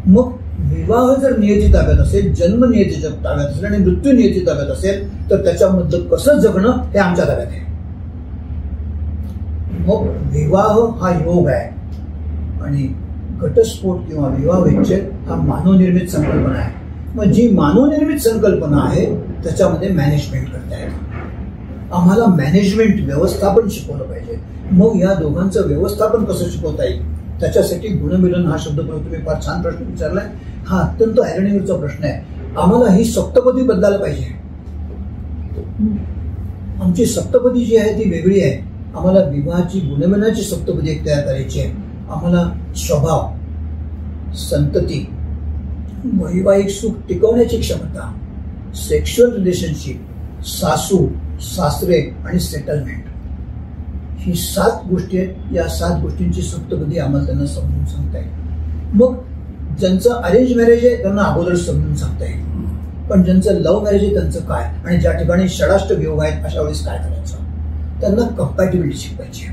मग विवाह जर नियती ताब्यात असेल, जन्म नियतीच्या ताब्यात असेल आणि मृत्यू नियती ताब्यात असेल तर त्याच्यामधलं कसं जगणं हे आमच्या ताब्यात आहे. मग विवाह हा योग आहे आणि घटस्फोट किंवा विवाह विच्छेद हा मानवनिर्मित संकल्पना आहे. मग जी मानवनिर्मित संकल्पना आहे त्याच्यामध्ये मॅनेजमेंट करता येतं. आम्हाला मॅनेजमेंट व्यवस्थापन शिकवलं पाहिजे. मग या दोघांचं व्यवस्थापन कसं शिकवता येईल त्याच्यासाठी गुणमिलन हा शब्द तुम्ही फार छान प्रश्न विचारलाय. हा अत्यंत ऐरणीवरचा प्रश्न आहे. आम्हाला ही सप्तपदी बदलायला पाहिजे. आमची सप्तपदी जी आहे ती वेगळी आहे. आम्हाला विवाहाची गुणमिलनाची सप्तपदी एक तयार करायची आहे. आम्हाला स्वभाव, संतती, वैवाहिक सुख टिकवण्याची क्षमता, सेक्शुअल रिलेशनशिप, सासू सासरे आणि सेटलमेंट ही 7 गोष्टी आहेत. या 7 गोष्टींची सप्तपदी आम्हाला त्यांना समजून सांगता येईल. मग ज्यांचं अरेंज मॅरेज आहे त्यांना अगोदर समजून सांगता येईल, पण ज्यांचं लव्ह मॅरेज आहे त्यांचं काय आणि ज्या ठिकाणी षडाष्टक योग आहेत अशा वेळेस काय करायचं त्यांना कम्पॅटिबिलिटी शिकवायची.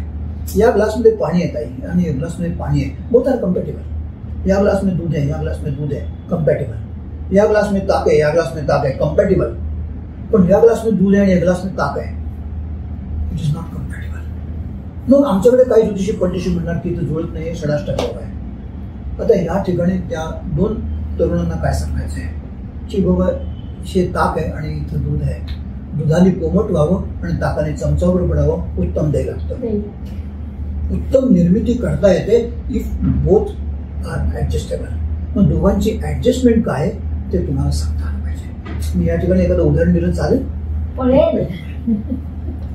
या ग्लासमध्ये पाणी येत आहे आणि या ग्लासमध्ये पाणी आहे, बोथ आर कम्पॅटिबल. या ग्लासमध्ये दूध आहे, या ग्लासमध्ये दूध आहे, कम्पॅटिबल. या ग्लासमध्ये ताक आहे, या ग्लासमध्ये ताक आहे, कम्पॅटिबल. पण या ग्लासमध्ये दूध आहे आणि या ग्लासमध्ये ताक आहे, इट इज नॉट कम्पॅटिबल. मग आमच्याकडे काही ज्योतिषी पंडितशी म्हणणार की इथं जुळत नाही, षडाष्टक योग आहे. आता या ठिकाणी त्या 2 तरुणांना काय सांगायचं आहे की बाबा हे ताक आहे आणि इथं दूध आहे, दुधाने कोमट व्हावं आणि ताकाने चमचावर पडावं, उत्तम दही लागतं. उत्तम निर्मिती करता येते इफ बोथ आर ऍडजस्टेबल. मग दोघांची ऍडजस्टमेंट काय ते तुम्हाला सांगता आलं पाहिजे. मी या ठिकाणी एखादं उदाहरण दिलं चालेल?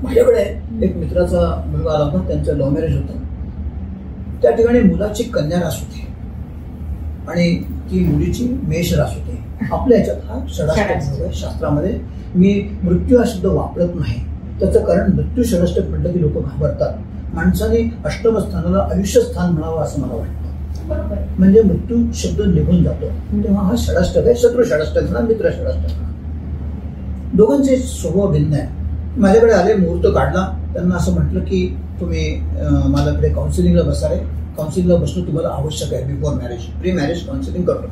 माझ्याकडे एक मित्राचा मुलगा आला होता, त्यांचं लव्ह मॅरेज होतं. त्या ठिकाणी मुलाची कन्या रास होती आणि ती मुलीची मेष रास होती. आपल्या ह्याच्यात हा षडाष्टक आहे. शास्त्रामध्ये मी मृत्यू हा शब्द वापरत नाही. त्याचं कारण मृत्यू षडाष्टक म्हटलं की लोक घाबरतात. माणसाने अष्टम स्थानाला आयुष्य स्थान म्हणावं असं मला वाटतं. म्हणजे मृत्यू शब्द निघून जातो. तेव्हा हा षडाष्टक आहे. शत्रू षडाष्टक म्हणा, मित्र षडाष्टक म्हणा. दोघांचे स्वभाव भिन्न आहे. माझ्याकडे आले, मुहूर्त काढला, त्यांना असं म्हटलं की तुम्ही माझ्याकडे काउन्सिलिंगला बसा रे. काउन्सिलिंगला बसणं तुम्हाला आवश्यक आहे. Before marriage, pre marriage counselling करतो.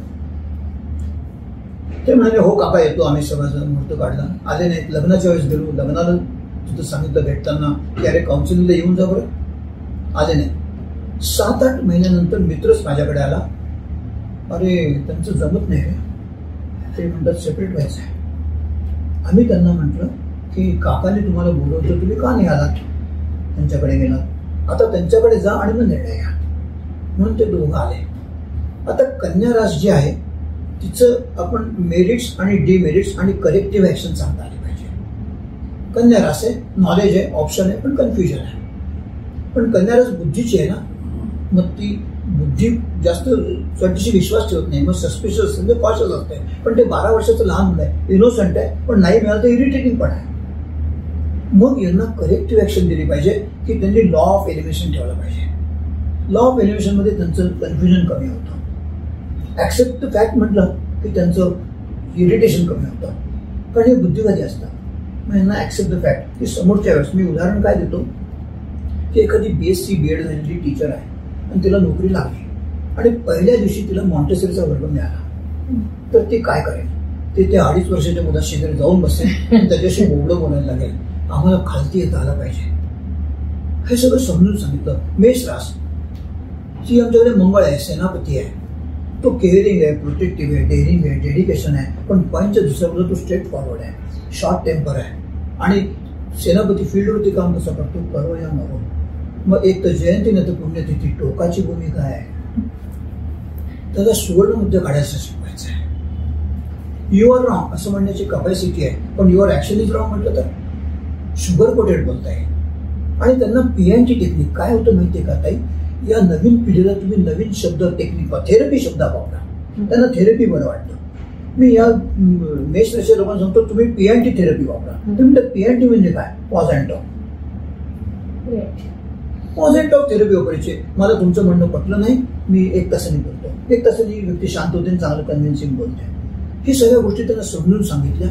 ते म्हणाले हो काका येतो. आम्ही सगळं मुहूर्त काढला. आले नाहीत. लग्नाच्या वेळेस गेलो. लग्नाला तिथं सांगितलं भेटताना की अरे काउन्सिलिंगला येऊन जा बरं. आले नाही. 7-8 महिन्यानंतर मित्रच माझ्याकडे आला. अरे त्यांचं जमत नाही रे. ते म्हणतात सेपरेट व्हायचं आहे. आम्ही त्यांना म्हटलं की काकाने तुम्हाला बोलवलं, तुम्ही का नाही आलात? त्यांच्याकडे गेलात. आता त्यांच्याकडे जा आणि मग निर्णय घ्या. म्हणून ते दोघं आले. आता कन्या रास जी आहे तिचं आपण मेरिट्स आणि डिमेरिट्स आणि करेक्टिव्ह ऍक्शन सांगता आली पाहिजे. कन्या रास आहे, नॉलेज आहे, ऑप्शन आहे, पण कन्फ्युजन आहे. पण कन्या रास बुद्धीची आहे ना, मग ती बुद्धी जास्त स्वतःशी विश्वास ठेवत नाही. मग सस्पिशियस म्हणजे कॉशियस असते. पण ते 12 वर्षाचं लहान मुलं आहे, इनोसंट आहे, पण नाही मिळालं तर इरिटेटिंग पण आहे. मग यांना करेक्टिव्ह ऍक्शन दिली पाहिजे की त्यांनी लॉ ऑफ एलिमिनेशन ठेवला पाहिजे. लॉ ऑफ एलिमिनेशन मध्ये त्यांचं कन्फ्युजन कमी होतं. ऍक्सेप्ट द फॅक्ट म्हटलं की त्यांचं इरिटेशन कमी होतं. कारण हे बुद्धिवादी असतात. मग यांना ऍक्सेप्ट द फॅक्ट की समोरच्या वेळेस, मी उदाहरण काय देतो की एखादी BSc BEd झालेली टीचर आहे आणि तिला नोकरी लागली आणि पहिल्या दिवशी तिला मॉन्टेसरीचा वर्ग मिळाला. तर ती काय करेल? ते 2.5 वर्षाच्या मुलाशी शेजारी जाऊन बसेल, त्याच्याशी बोबडं बोलायला लागेल, आम्हाला खालती येता आलं पाहिजे. हे सगळं समजून सांगितलं. मेष रास ती आमच्याकडे मंगळ आहे, सेनापती आहे. तो केअरिंग आहे, प्रोटेक्टिव्ह आहे, डेअरिंग आहे, डेडिकेशन आहे. पण पॉईंटच्या दुसऱ्या बाजूला तो स्ट्रेट फॉरवर्ड आहे, शॉर्ट टेम्पर आहे. आणि सेनापती फील्डवरती काम कसं करतो? करो या मरो. मग एक तर जयंती नाही तर पुण्यतिथी, टोकाची भूमिका आहे. त्याचा सुवर्ण मुद्दे काढायचा शिकवायचा आहे. यू आर रॉंग असं म्हणण्याची कपॅसिटी आहे, पण युअर ऍक्शन इज रॉंग म्हटलं तर शुगर कोटेड बोलता येईल. आणि त्यांना पीएनटी टेक्निक काय होतं माहितीये का ताई? या नवीन पिढीला तुम्ही नवीन शब्द टेक्निक, थेरपी शब्द वापरा. त्यांना थेरपी बरं वाटतं. मी या मेष राशीच्या लोकांना सांगतो तुम्ही पीएनटी थेरपी वापरा. तुम्ही पीएनटी म्हणजे काय? Pause and talk. Pause and talk therapy वापरायची. मला तुमचं म्हणणं पटलं नाही, मी 1 तासांनी बोलतो. 1 तासांनी व्यक्ती शांत होते, चांगलं कन्व्हिन्सिंग बोलते. ही सगळ्या गोष्टी त्यांना समजून सांगितल्या.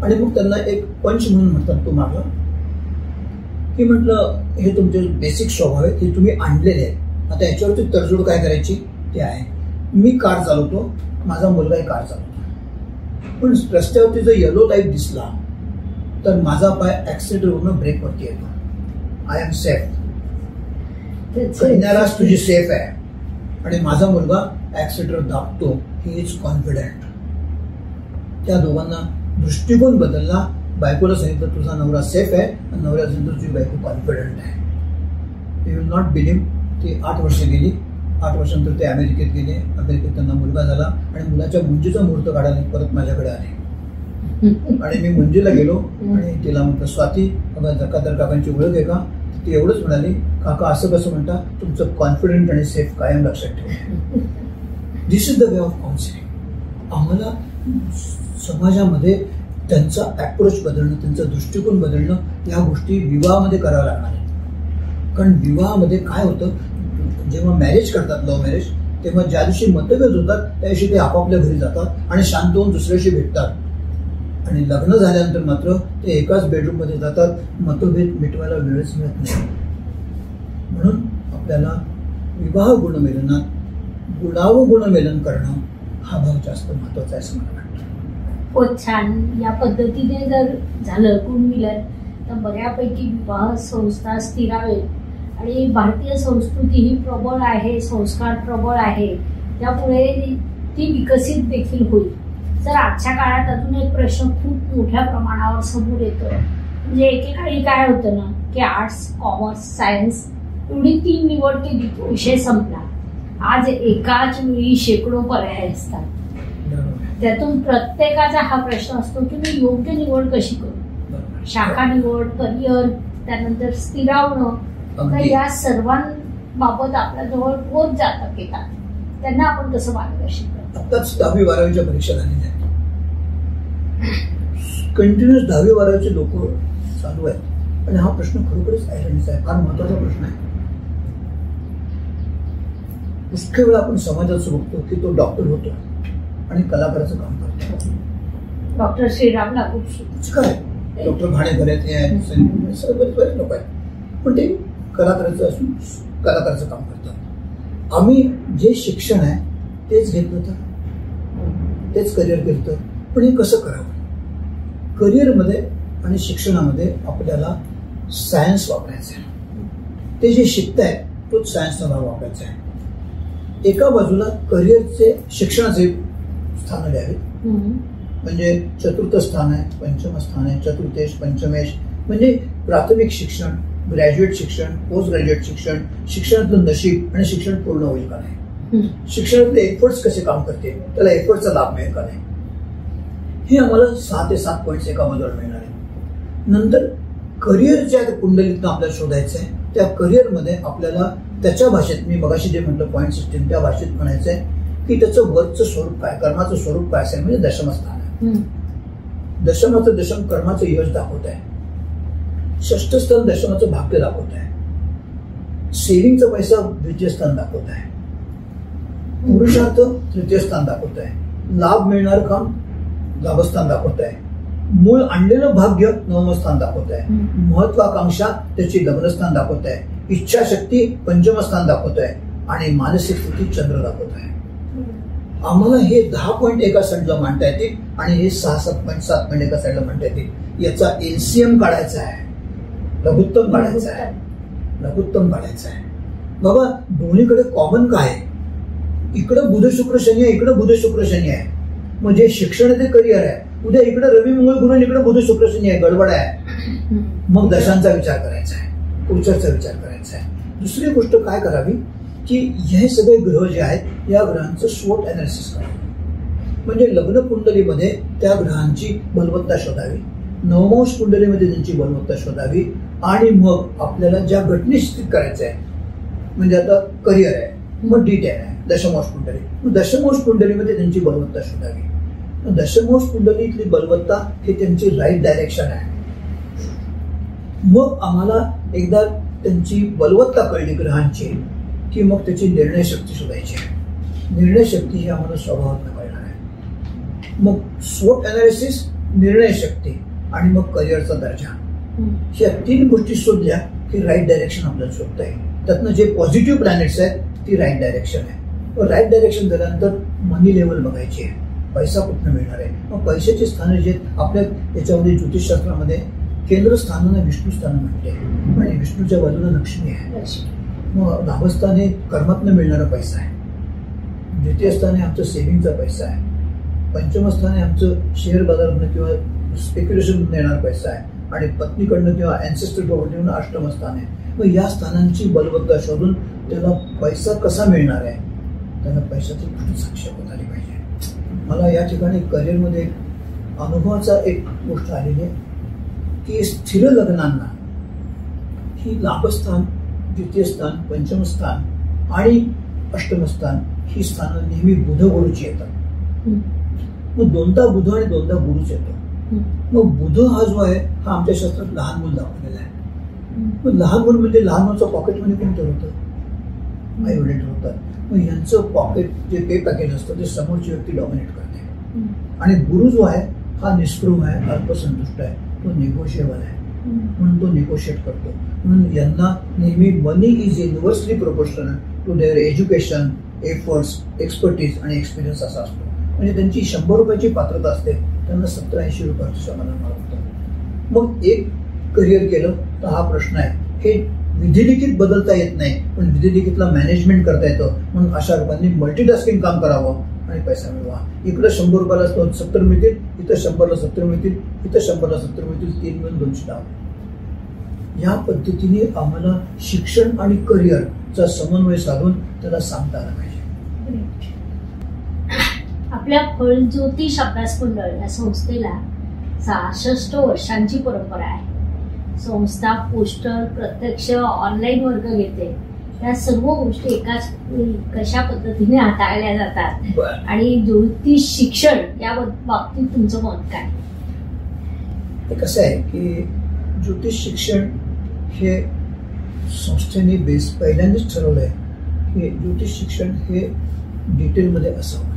आणि मग त्यांना एक पंच म्हणून म्हणतात तो मागला की म्हटलं हे तुमचे बेसिक स्वभाव आहेत, हे तुम्ही आणलेले आहेत. आता याच्यावरती तडजोड काय करायची ते आहे. मी कार चालवतो, माझा मुलगाही कार चालवतो, पण रस्त्यावरती जर येलो लाईट दिसला तर माझा पाय ऍक्सिडेंटवरून ब्रेकवरती येतो. I am safe. कन्यारास तुझी सेफ आहे. आणि माझा मुलगा ऍक्सिडेंटर दाबतो, ही इज कॉन्फिडंट. त्या दोघांना दृष्टिकोन बदलला. बायकोला सांगितलं तुझा नवरा सेफ आहे, आणि नवऱ्याला सांगितलं तुझी बायको कॉन्फिडंट आहे. You will not believe. ती 8 वर्ष गेली. 8 वर्षानंतर ते अमेरिकेत गेले. अमेरिकेत त्यांना मुलगा झाला आणि मुलाच्या मुंजीचा मुहूर्त काढायला परत माझ्याकडे आले. आणि मी मुंजीला गेलो आणि तिला म्हटलं स्वाती जकातर काकांची ओळख आहे का? ती एवढंच म्हणाली, काका असं कसं म्हणता? तुमचं कॉन्फिडंट आणि सेफ कायम लक्षात ठेवा. This is the way of counselling. आम्हाला समाजामध्ये त्यांचा अप्रोच बदलणं, त्यांचा दृष्टिकोन बदलणं, या गोष्टी विवाहामध्ये कराव्या लागणार आहेत. कारण विवाहामध्ये काय होतं, जेव्हा मॅरेज करतात, लव्ह मॅरेज, तेव्हा ज्या दिवशी मतभेद होतात त्या दिवशी ते आपापल्या घरी जातात आणि शांत होऊन दुसऱ्याशी भेटतात. आणि लग्न झाल्यानंतर मात्र ते एकाच बेडरूम मध्ये जातात. मतभेद मिटवायला वेळच मिळत नाही. म्हणून आपल्याला विवाह गुणमेलनात गुणावं गुणमेलन करणं हा भाग जास्त महत्वाचा आहे असं मला वाटतं. खूप छान. या पद्धतीने जर झालं गुणमिलन तर बऱ्यापैकी विवाह संस्था स्थिरावेल. आणि भारतीय संस्कृती ही प्रबळ आहे, संस्कार प्रबळ आहे, त्यामुळे ती विकसित देखील होईल. जर आजच्या काळात अजून एक प्रश्न खूप मोठ्या प्रमाणावर समोर येतो, म्हणजे एकेकाळी काय होतं ना की आर्ट्स, कॉमर्स, सायन्स एवढी 3 निवड केली, विषय संपला. आज एकाच वेळी शेकडो पर्याय असतात. त्यातून प्रत्येकाचा हा प्रश्न असतो की मी योग्य निवड कशी करू. शाखा निवड, करिअर, त्यानंतर स्थिरावणं. तर या सर्वांबाबत आपल्याजवळ कोच जातात येतात, त्यांना आपण कसं मार्गदर्शन करतो? आताच 10वी 12वीच्या परीक्षा झालेल्या आहेत. कंटिन्युअस 10वी 12वीचे लोक चालू आहेत. आणि हा प्रश्न खरोखरच आयरनीचा आहे, फार महत्वाचा प्रश्न आहे. पुष्कळ वेळा आपण समाजात बघतो की तो डॉक्टर होतो आणि कलाकाराचं काम करतो. डॉक्टर श्रीराम लागू काय डॉक्टर भाडेकर आहेत, बरेच लोक आहेत, पण ते कलाकाराचं असून कलाकाराचं काम करतात. आम्ही जे शिक्षण आहे तेच घेतलं तर तेच करिअर केलं तर, पण हे कसं करावं? करिअरमध्ये आणि शिक्षणामध्ये आपल्याला सायन्स वापरायचं आहे. ते जे शिकताय तोच सायन्सचा भाग वापरायचा आहे. एका बाजूला करिअरचे शिक्षणाचे स्थान द्यावेत, म्हणजे चतुर्थ स्थान आहे, पंचम स्थान आहे, चतुर्थेश, पंचमेश, म्हणजे प्राथमिक शिक्षण, ग्रॅज्युएट शिक्षण, पोस्ट ग्रॅज्युएट शिक्षण, शिक्षणातलं नशीब आणि शिक्षण पूर्ण होईल का नाही, शिक्षणातले एफर्ट्स कसे काम करते, त्याला एफर्टचा लाभ मिळेल का नाही, हे आम्हाला 6 ते 7 पॉईंट्स एका बाजूला मिळणार आहे. नंतर करिअरच्या कुंडलीतनं आपल्याला शोधायचं आहे. त्या करिअरमध्ये आपल्याला त्याच्या भाषेत, मी मगाशी जे म्हटलं पॉईंट सिस्टीम, त्या भाषेत म्हणायचं आहे की त्याचं वर्कचं स्वरूप काय, कर्माचं स्वरूप काय असेल, म्हणजे दशमस्थान आहे. दशमाचं दशम कर्माचं यश दाखवत आहे. षष्ठ स्थान दशमाचं भाग्य दाखवत आहे. सेविंगचा पैसा द्वितीय स्थान दाखवत आहे. पुरुषार्थ तृतीय स्थान दाखवत आहे. लाभ मिळणार काम लाभस्थान दाखवत आहे. मूळ आणलेलं भाग्य नवम स्थान दाखवत आहे. महत्वाकांक्षा त्याची लग्नस्थान दाखवत आहे. इच्छाशक्ती पंचम स्थान दाखवत आहे. आणि मानसिक स्थिती चंद्र दाखवत आहे. आम्हाला हे 10 पॉईंट एका साईडला मांडता येतील आणि हे 6-7 पॉईंट एका साईडला मांडता येतील. याचा एलसीएम काढायचा आहे, लघुत्तम काढायचा आहे, लघुत्तम काढायचा आहे. बाबा दोन्हीकडे कॉमन काय आहे? इकडं बुध शुक्र शनी आहे, इकडं बुध शुक्र शनी आहे. म्हणजे शिक्षण ते करिअर आहे. उद्या इकडे रवी मंगळ गुरु, इकडे बुध शुक्र शनी आहे, गडबड आहे. मग दशांचा विचार करायचा आहे, गोचरचा विचार करायचा आहे. दुसरी गोष्ट काय करावी की हे सगळे ग्रह जे आहेत या ग्रहांचं स्वोट अनालिसिस करावं. म्हणजे लग्न कुंडलीमध्ये त्या ग्रहांची बलवत्ता शोधावी, नवमांश कुंडलीमध्ये त्यांची बलवत्ता शोधावी आणि मग आपल्याला ज्या घटनेशी करायचं आहे, म्हणजे आता करिअर आहे, मग D10 आहे, दशमांश कुंडली, मग दशमांश कुंडलीमध्ये त्यांची बलवत्ता शोधावी. दशमांश कुंडलीतली बलवत्ता हे त्यांची राईट डायरेक्शन आहे. मग आम्हाला एकदा त्यांची बलवत्ता कळली ग्रहांची की मग त्याची निर्णय शक्ती शोधायची आहे. निर्णय शक्ती ही आम्हाला स्वभावातून कळणार आहे. मग स्वोट अनालिसिस, निर्णय शक्ती आणि मग करिअरचा दर्जा, ह्या 3 गोष्टी शोधल्या की राईट डायरेक्शन आपल्याला शोधता येईल. त्यातनं जे पॉझिटिव्ह प्लॅनेट्स आहेत ती राईट डायरेक्शन आहे. राईट डायरेक्शन झाल्यानंतर मनी लेवल बघायची आहे, पैसा कुठनं मिळणार आहे. मग पैशाची स्थानं जे आपल्या याच्यामध्ये ज्योतिषशास्त्रामध्ये केंद्रस्थानांना विष्णू स्थान म्हटले आणि विष्णूच्या बाजूला लक्ष्मी आहे. मग लाभस्थान हे कर्मातनं मिळणारा पैसा आहे, द्वितीय स्थान हे आमचं सेव्हिंगचा पैसा आहे, पंचम स्थान हे आमचं शेअर बाजारातनं किंवा स्पेक्युलेशन येणारा पैसा आहे आणि पत्नीकडनं किंवा अँसेस्टर प्रॉपर्टीवरून अष्टम स्थान आहे. मग या स्थानांची बलवत्ता शोधून त्याला पैसा कसा मिळणार आहे, त्याला पैशाची कुठे साक्षात झाली पाहिजे. मला या ठिकाणी करिअरमध्ये अनुभवाचा एक गोष्ट आलेली आहे की स्थिर लग्नांना ही लाभस्थान, द्वितीय स्थान, पंचम स्थान आणि अष्टम स्थान ही स्थानं नेहमी बुध गुरुची येतात. मग 2दा बुध आणि 2दा गुरुच येतो. मग बुध हा जो आहे हा आमच्या शास्त्रात लहान मूल दाखवलेला आहे. मग लहान मूल म्हणजे लहान मुलाचं पॉकेटमध्ये कोण ठरवतं? आई वडील ठरवतात. मग यांचं पॉकेट जे पे पॅकेज असतं ते समोरची व्यक्ती डॉमिनेट करते. आणि गुरु जो आहे हा निष्पृह आहे, अल्पसंतुष्ट आहे, तो निगोशिएबल आहे म्हणून तो निगोशिएट करतो. म्हणून यांना नेहमी money is inversely proportional to their education, efforts, expertise आणि एक्सपिरियन्स असा असतो. म्हणजे त्यांची 100 रुपयाची पात्रता असते, त्यांना 70-80 रुपयाचं समाधान मिळतं. मग एक करिअर केलं तर हा प्रश्न आहे, हे विधिलिखित बदलता येत नाही पण विधिलिखितला मॅनेजमेंट करता येतं. म्हणून अशा लोकांनी मल्टीटास्किंग काम करावं आणि पैसा मिळवा. इकडे 100 रुपयाला 70 मिळतील, इथं 100ला 70 मिळतील, इथं 100ला 70 मिळतील, 3 मिळून 200 लाभ. या पद्धतीने आम्हाला शिक्षण आणि करिअरचा समन्वय साधून त्याला सांगता आला पाहिजे. आपल्या फळज्योतिष अभ्यास मंडळ या संस्थेला 66 वर्षांची परंपरा आहे. संस्था पोस्टर, प्रत्यक्ष, ऑनलाईन वर्ग घेते. या सर्व गोष्टी एकाच कशा पद्धतीने हाताळल्या जातात आणि ज्योतिष शिक्षण या बाबतीत तुमचं मत काय? हे कसं आहे की ज्योतिष शिक्षण हे संस्थेने पहिल्यांदाच ठरवलंय की ज्योतिष शिक्षण हे डिटेलमध्ये असावं.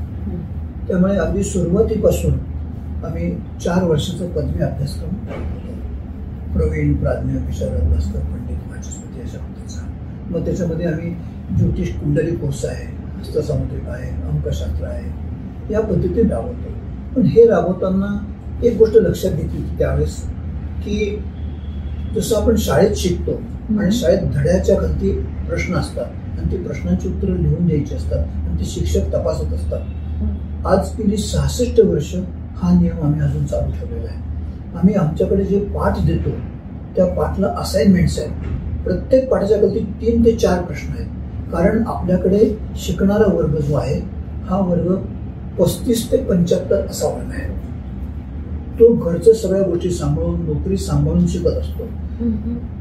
त्यामुळे अगदी सुरुवातीपासून आम्ही 4 वर्षाचा पदवी अभ्यासक्रम होतो. प्रवीण, प्राज्ञ, विशारद, भास्कर, पंडित, वाचस्पती अशा पद्धतीचा. मग त्याच्यामध्ये आम्ही ज्योतिष कुंडली कोर्स आहे, हस्तसामुद्रिक आहे, अंकशास्त्र आहे, या पद्धतीने राबवतो. पण हे राबवताना एक गोष्ट लक्षात घेतली त्यावेळेस की जसं आपण शाळेत शिकतो आणि शाळेत धड्याच्या खाली प्रश्न असतात आणि ते प्रश्नांची उत्तरं लिहून द्यायची असतात आणि ते शिक्षक तपासत असतात. आज गेली 66 वर्ष हा नियम आम्ही अजून चालू ठेवलेला आहे. आम्ही आमच्याकडे जे पाठ देतो त्या पाठला असाइनमेंट्स आहेत. प्रत्येक पाठाच्या खाली 3 ते 4 प्रश्न आहेत. कारण आपल्याकडे शिकणारा वर्ग जो आहे हा वर्ग 35 ते 75 असा वर्ग आहे. तो घरचं सगळ्या गोष्टी सांभाळून, नोकरी सांभाळून शिकत असतो.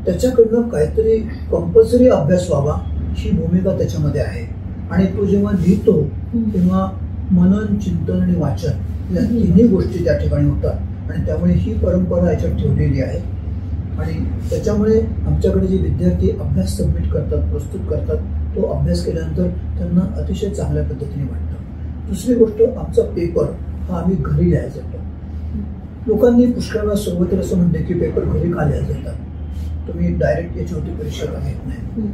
त्याच्याकडनं काहीतरी कंपल्सरी अभ्यास व्हावा ही भूमिका त्याच्यामध्ये आहे. आणि तो जेव्हा लिहितो तेव्हा मनन, चिंतन आणि वाचन या 3 गोष्टी त्या ठिकाणी होतात आणि त्यामुळे ही परंपरा याच्यात ठेवलेली आहे. आणि त्याच्यामुळे आमच्याकडे जे विद्यार्थी अभ्यास सबमिट करतात, प्रस्तुत करतात, तो अभ्यास केल्यानंतर त्यांना अतिशय चांगल्या पद्धतीने वाटतं. दुसरी गोष्ट, आमचा पेपर हा आम्ही घरी लिहायचा येतो. लोकांनी पुष्कळ वेळा सुरुवातीला असं म्हणते की पेपर घरी का लिहायचा येतात, तुम्ही डायरेक्ट याच्यावरती परीक्षा का घेत नाही.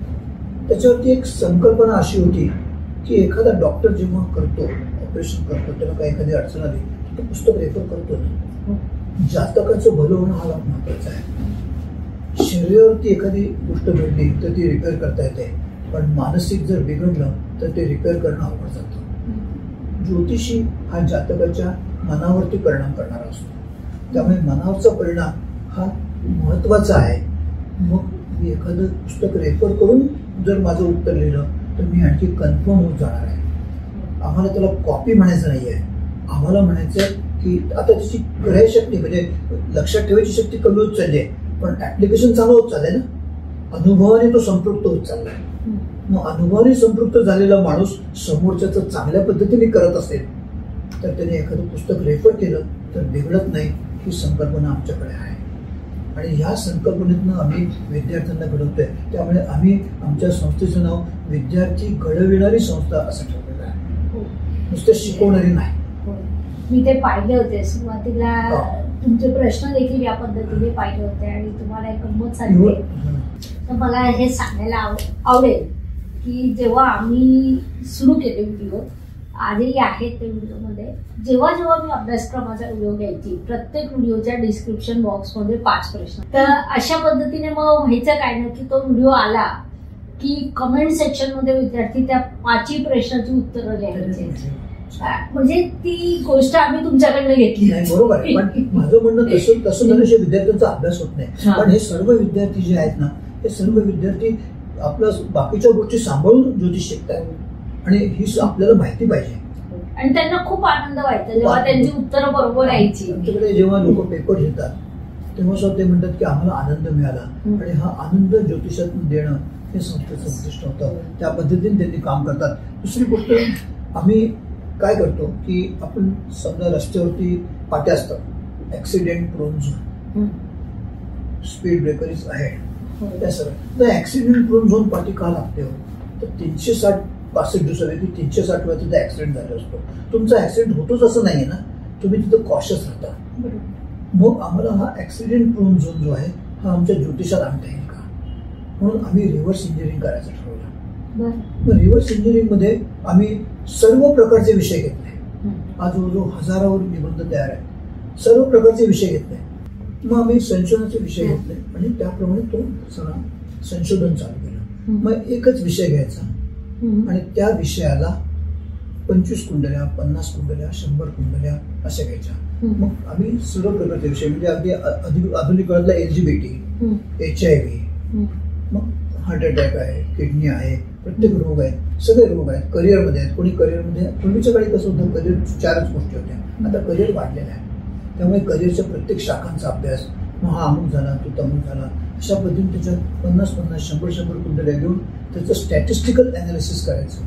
त्याच्यावरती एक संकल्पना अशी होती की एखादा डॉक्टर जेव्हा करतो, ऑपरेशन करतो, त्याला काही एखादी अडचण आली तर पुस्तक रेफर करतो ना. जातकाचं भलं होणं हा महत्वाचा आहे. शरीरावरती एखादी गोष्ट घडली तर ती रिपेअर करता येते, पण मानसिक जर बिघडलं तर ते रिपेअर करणं अवघड जातं. ज्योतिषी हा जातकाच्या मनावरती परिणाम करणारा असतो, त्यामुळे मनावरचा परिणाम हा महत्वाचा आहे. मग मी एखादं पुस्तक रेफर करून जर माझं उत्तर लिहिलं तर मी आणखी कन्फर्म होत जाणार आहे. आम्हाला त्याला कॉपी म्हणायचं नाही आहे, आम्हाला म्हणायचं की आता त्याची ग्रहशक्ती म्हणजे लक्षात ठेवायची शक्ती कमी होत चालली आहे, पण ऍप्लिकेशन चालू होत चाललंय ना, अनुभवाने तो संपृक्त होत चाललाय. मग अनुभवाने संपृक्त झालेला माणूस समोरच्याचं चांगल्या पद्धतीने करत असेल तर त्याने एखादं पुस्तक रेफर केलं तर बिघडत नाही, ही संकल्पना आमच्याकडे आहे. आणि ह्या संकल्पनेतनं आम्ही विद्यार्थ्यांना घडवतोय. त्यामुळे आम्ही आमच्या संस्थेचं नाव विद्यार्थी घडविणारी संस्था असं ठेवलेलं आहे, नुसतं शिकवणारी नाही. मी ते पाहिले होते सुरुवातीला, तुमचे प्रश्न देखील या पद्धतीने पाहिले होते आणि तुम्हाला एक गंमत सांगते. तर मला हे सांगायला आवडेल की जेव्हा आम्ही सुरू केले व्हिडिओ, आजही आहेत ते व्हिडिओमध्ये, जेव्हा जेव्हा मी अभ्यासक्रमाचा व्हिडिओ घ्यायची, प्रत्येक व्हिडिओच्या डिस्क्रिप्शन बॉक्समध्ये 5 प्रश्न. तर अशा पद्धतीने मग व्हायचं काय ना की तो व्हिडिओ आला की कमेंट सेक्शन मध्ये विद्यार्थी त्या 5 प्रश्नाची उत्तरं द्यायचे. म्हणजे ती गोष्ट आम्ही तुमच्याकडनं घेतली नाही. बरोबर आहे, पण माझं म्हणणं तसं मनुष्य विद्यार्थ्यांचा अभ्यास होत नाही. पण हे सर्व विद्यार्थी जे आहेत ना, हे सर्व विद्यार्थी आपल्या बाकीच्या गोष्टी सांभाळून ज्योतिष शिकतात आणि ही आपल्याला माहिती पाहिजे. आणि त्यांना खूप आनंद व्हायचा जेव्हा त्यांची उत्तरं बरोबर यायची. आमच्याकडे जेव्हा लोक पेपर घेतात तेव्हा सुद्धा ते म्हणतात की आम्हाला आनंद मिळाला, आणि हा आनंद ज्योतिषातून देणं हे संस्थेचं उद्दिष्ट होतं. त्या पद्धतीने त्यांनी काम करतात. दुसरी गोष्ट, आम्ही काय करतो की आपण समजा रस्त्यावरती पाट्या असतात, accident prone zone, speed breaker is ahead, त्या सगळं. तर ऍक्सिडेंट प्रोन झोन पाठी का लागते हो? तर 365 दिवसापैकी 360 वेळा तिथे ऍक्सिडेंट झाला असतो. तुमचा ऍक्सिडेंट होतोच असं नाहीये ना, तुम्ही तिथं कॉशियस राहता. मग आम्हाला हा ऍक्सिडेंट प्रोन झोन जो आहे हा आमच्या ज्योतिषात आणता येईल का, म्हणून आम्ही रिव्हर्स इंजिनिअरिंग करायचं ठरवलं. मग रिव्हर्स इंजिनिअरिंग मध्ये आम्ही सर्व प्रकारचे विषय घेतले. आज जवळजवळ 1000वर निबंध तयार आहे, सर्व प्रकारचे विषय घेतले. मग आम्ही संशोधनाचे विषय घेतले आणि त्याप्रमाणे तो सगळा संशोधन चालू केलं. मग एकच विषय घ्यायचा आणि त्या विषयाला 25 कुंडल्या, 50 कुंडल्या, 100 कुंडल्या अशा घ्यायच्या. मग आम्ही सर्व प्रकारचे विषय म्हणजे अगदी आधुनिक काळातला LGBT, HIV, मग हार्ट अटॅक आहे, किडनी आहे, प्रत्येक रोग आहे, सगळे रोग आहेत. करिअरमध्ये आहेत, कोणी करिअरमध्ये, पूर्वीच्या काळी कसं होतं, करिअर 4च गोष्टी होत्या, आता करिअर वाढलेलं आहे. त्यामुळे करिअरच्या प्रत्येक शाखांचा अभ्यास, मग हा अमुक झाला, तो तमुक झाला, अशा पद्धतीने त्याच्यात 50-50, 100-100 कुंडल्या घेऊन त्याचं स्टॅटिस्टिकल अनालिसिस करायचं.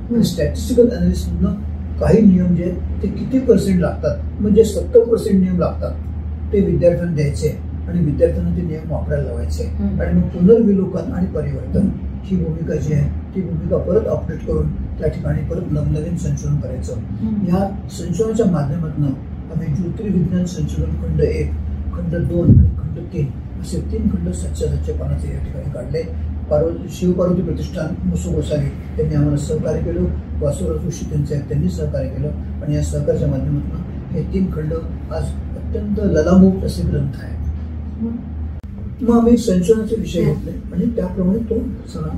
आणि स्टॅटिस्टिकल अनालिसिसमधनं काही नियम जे आहेत ते किती % लागतात, म्हणजे 70% नियम लागतात, ते विद्यार्थ्यांना द्यायचे आणि विद्यार्थ्यांना ते नियम वापरायला लावायचे. आणि मग पुनर्विलोकन आणि परिवर्तन ही भूमिका जी आहे ती भूमिका परत अपडेट करून त्या ठिकाणी परत नवनवीन संशोधन करायचं. या संशोधनाच्या माध्यमातून आम्ही ज्योतिर्विज्ञान संशोधन खंड 1, खंड 2 आणि खंड 3 असे 3 खंड 750 या ठिकाणी काढले. शिवपार्वती प्रतिष्ठान मुसू गोसावी यांनी आम्हाला सहकार्य केलं, वासुराज जोशी त्यांनी सहकार्य केलं आणि या सहकार्याच्या माध्यमातून हे 3 खंड आज अत्यंत ललामूक असे ग्रंथ आहेत. मग आम्ही संशोधनाचे विषय घेतले आणि त्याप्रमाणे तो सगळा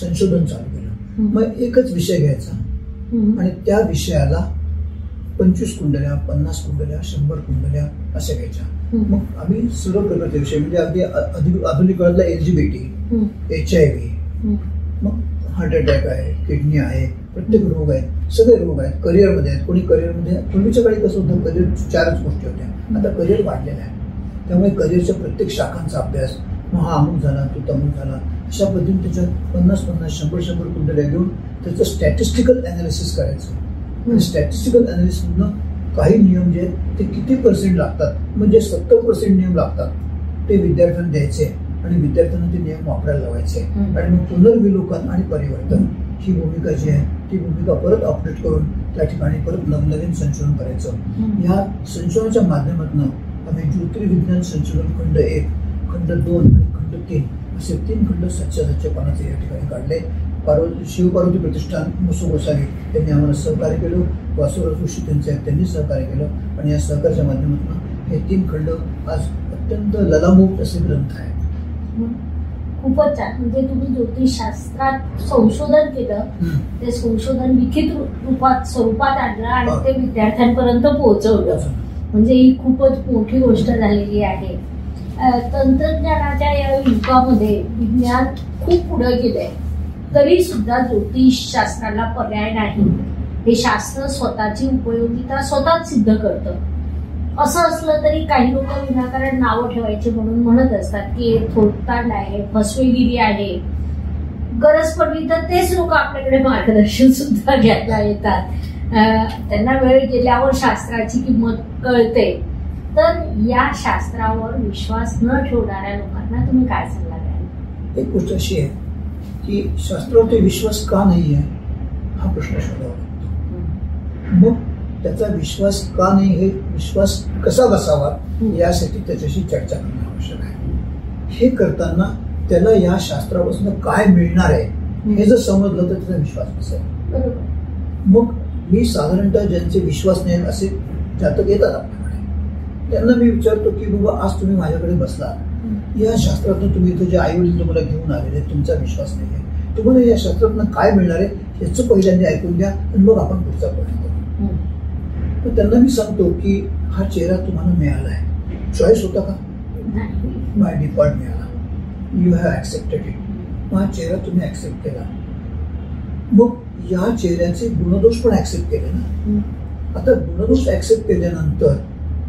संशोधन चालू केलं. मग एकच विषय घ्यायचा आणि त्या विषयाला 25 कुंडल्या, 50 कुंडल्या, 100 कुंडल्या अशा घ्यायच्या. मग आम्ही सर्व प्रकारचे विषय म्हणजे अगदी आधुनिक काळातला LGBT, HIV, मग हार्ट अटॅक आहे, किडनी आहे, प्रत्येक रोग आहे, सगळे रोग आहेत. करिअरमध्ये आहेत, कोणी करिअरमध्ये, पूर्वीच्या काळी कसं होतं, करिअर 4च गोष्टी होत्या, आता करिअर वाढलेलं आहे. त्यामुळे करिअरच्या प्रत्येक शाखांचा अभ्यास, मग हा अमुक झाला, तो तमुक झाला, अशा पद्धतीने त्याच्यात 50-50, 100-100 कुंडल्या घेऊन त्याचं स्टॅटिस्टिकल अनालिसिस करायचं. आणि स्टॅटिस्टिकल अनालिसिसमधनं काही नियम जे आहेत ते किती % लागतात, म्हणजे 70% नियम लागतात, ते विद्यार्थ्यांना द्यायचे आणि विद्यार्थ्यांना ते नियम वापरायला लावायचे. आणि मग पुनर्विलोकन आणि परिवर्तन ही भूमिका जी आहे ती भूमिका परत अपडेट करून त्या ठिकाणी परत नवनवीन संशोधन करायचं. या संशोधनाच्या माध्यमातून आम्ही ज्योतिर्विज्ञान संशोधन खंड 1, खंड 2 आणि खंड 3 असे 3 खंड सच्चेपणाचे या ठिकाणी काढले. शिवपार्वती प्रतिष्ठान मुसू गोसावी त्यांनी आम्हाला सहकार्य केलं, वासुराज ऋषी त्यांनी सहकार्य केलं आणि या सहकार्याच्या माध्यमातून हे 3 खंड आज अत्यंत ललामूट असे ग्रंथ आहेत. खूपच छान. म्हणजे तुम्ही ज्योतिषशास्त्रात संशोधन केलं, ते संशोधन लिखित स्वरूपात आणलं आणि ते विद्यार्थ्यांपर्यंत पोहोचवलं. म्हणजे ही खूपच मोठी गोष्ट झालेली आहे. तंत्रज्ञानाच्या या युगामध्ये विज्ञान खूप पुढे गेलंय, तरी सुद्धा ज्योतिषशास्त्राला पर्याय नाही. हे शास्त्र स्वतःची उपयोगिता स्वतःच सिद्ध करतं. असं असलं तरी काही लोक विनाकारण नावं ठेवायचे म्हणून म्हणत असतात की थोतांड आहे, फसवेगिरी आहे. गरज पडली तर तेच लोक आपल्याकडे मार्गदर्शन सुद्धा घ्यायला येतात. त्यांना वेळ गेल्यावर शास्त्राची किंमत कळते. तर या शास्त्रावर विश्वास न ठेवणाऱ्या लोकांना तुम्ही काय सल्ला द्याल? एक गोष्ट अशी आहे की शास्त्रावरती विश्वास का नाही आहे हा प्रश्न शोधावा लागतो. मग त्याचा विश्वास का नाही, हे विश्वास कसा बसावा यासाठी त्याच्याशी चर्चा करणं आवश्यक आहे. हे करताना त्याला या शास्त्रापासून काय मिळणार आहे हे जर समजलं तर त्याचा विश्वास बसेल. मग मी साधारणतः ज्यांचे विश्वास नाही असे जातक येतात आपल्याकडे, त्यांना मी विचारतो की बाबा आज तुम्ही माझ्याकडे बसला, या शास्त्रातून तुम्ही इथं जे आई वडील तुम्हाला घेऊन आलेले, तुमचा विश्वास नाही आहे, तुम्हाला या शास्त्रातून काय मिळणार आहे याचं पहिल्यांदा ऐकून घ्या आणि मग आपण पुढचा प्रश्न करू. तर त्यांना मी सांगतो की हा चेहरा तुम्हाला मिळाला आहे, चॉईस होता का? बाय डिफॉल्ट मिळाला, यू हॅव ऍक्सेप्टेड इट. हा चेहरा तुम्ही ऍक्सेप्ट केला, मग या चेहऱ्याचे गुणदोष पण ऍक्सेप्ट केले ना. आता गुणदोष ऍक्सेप्ट केल्यानंतर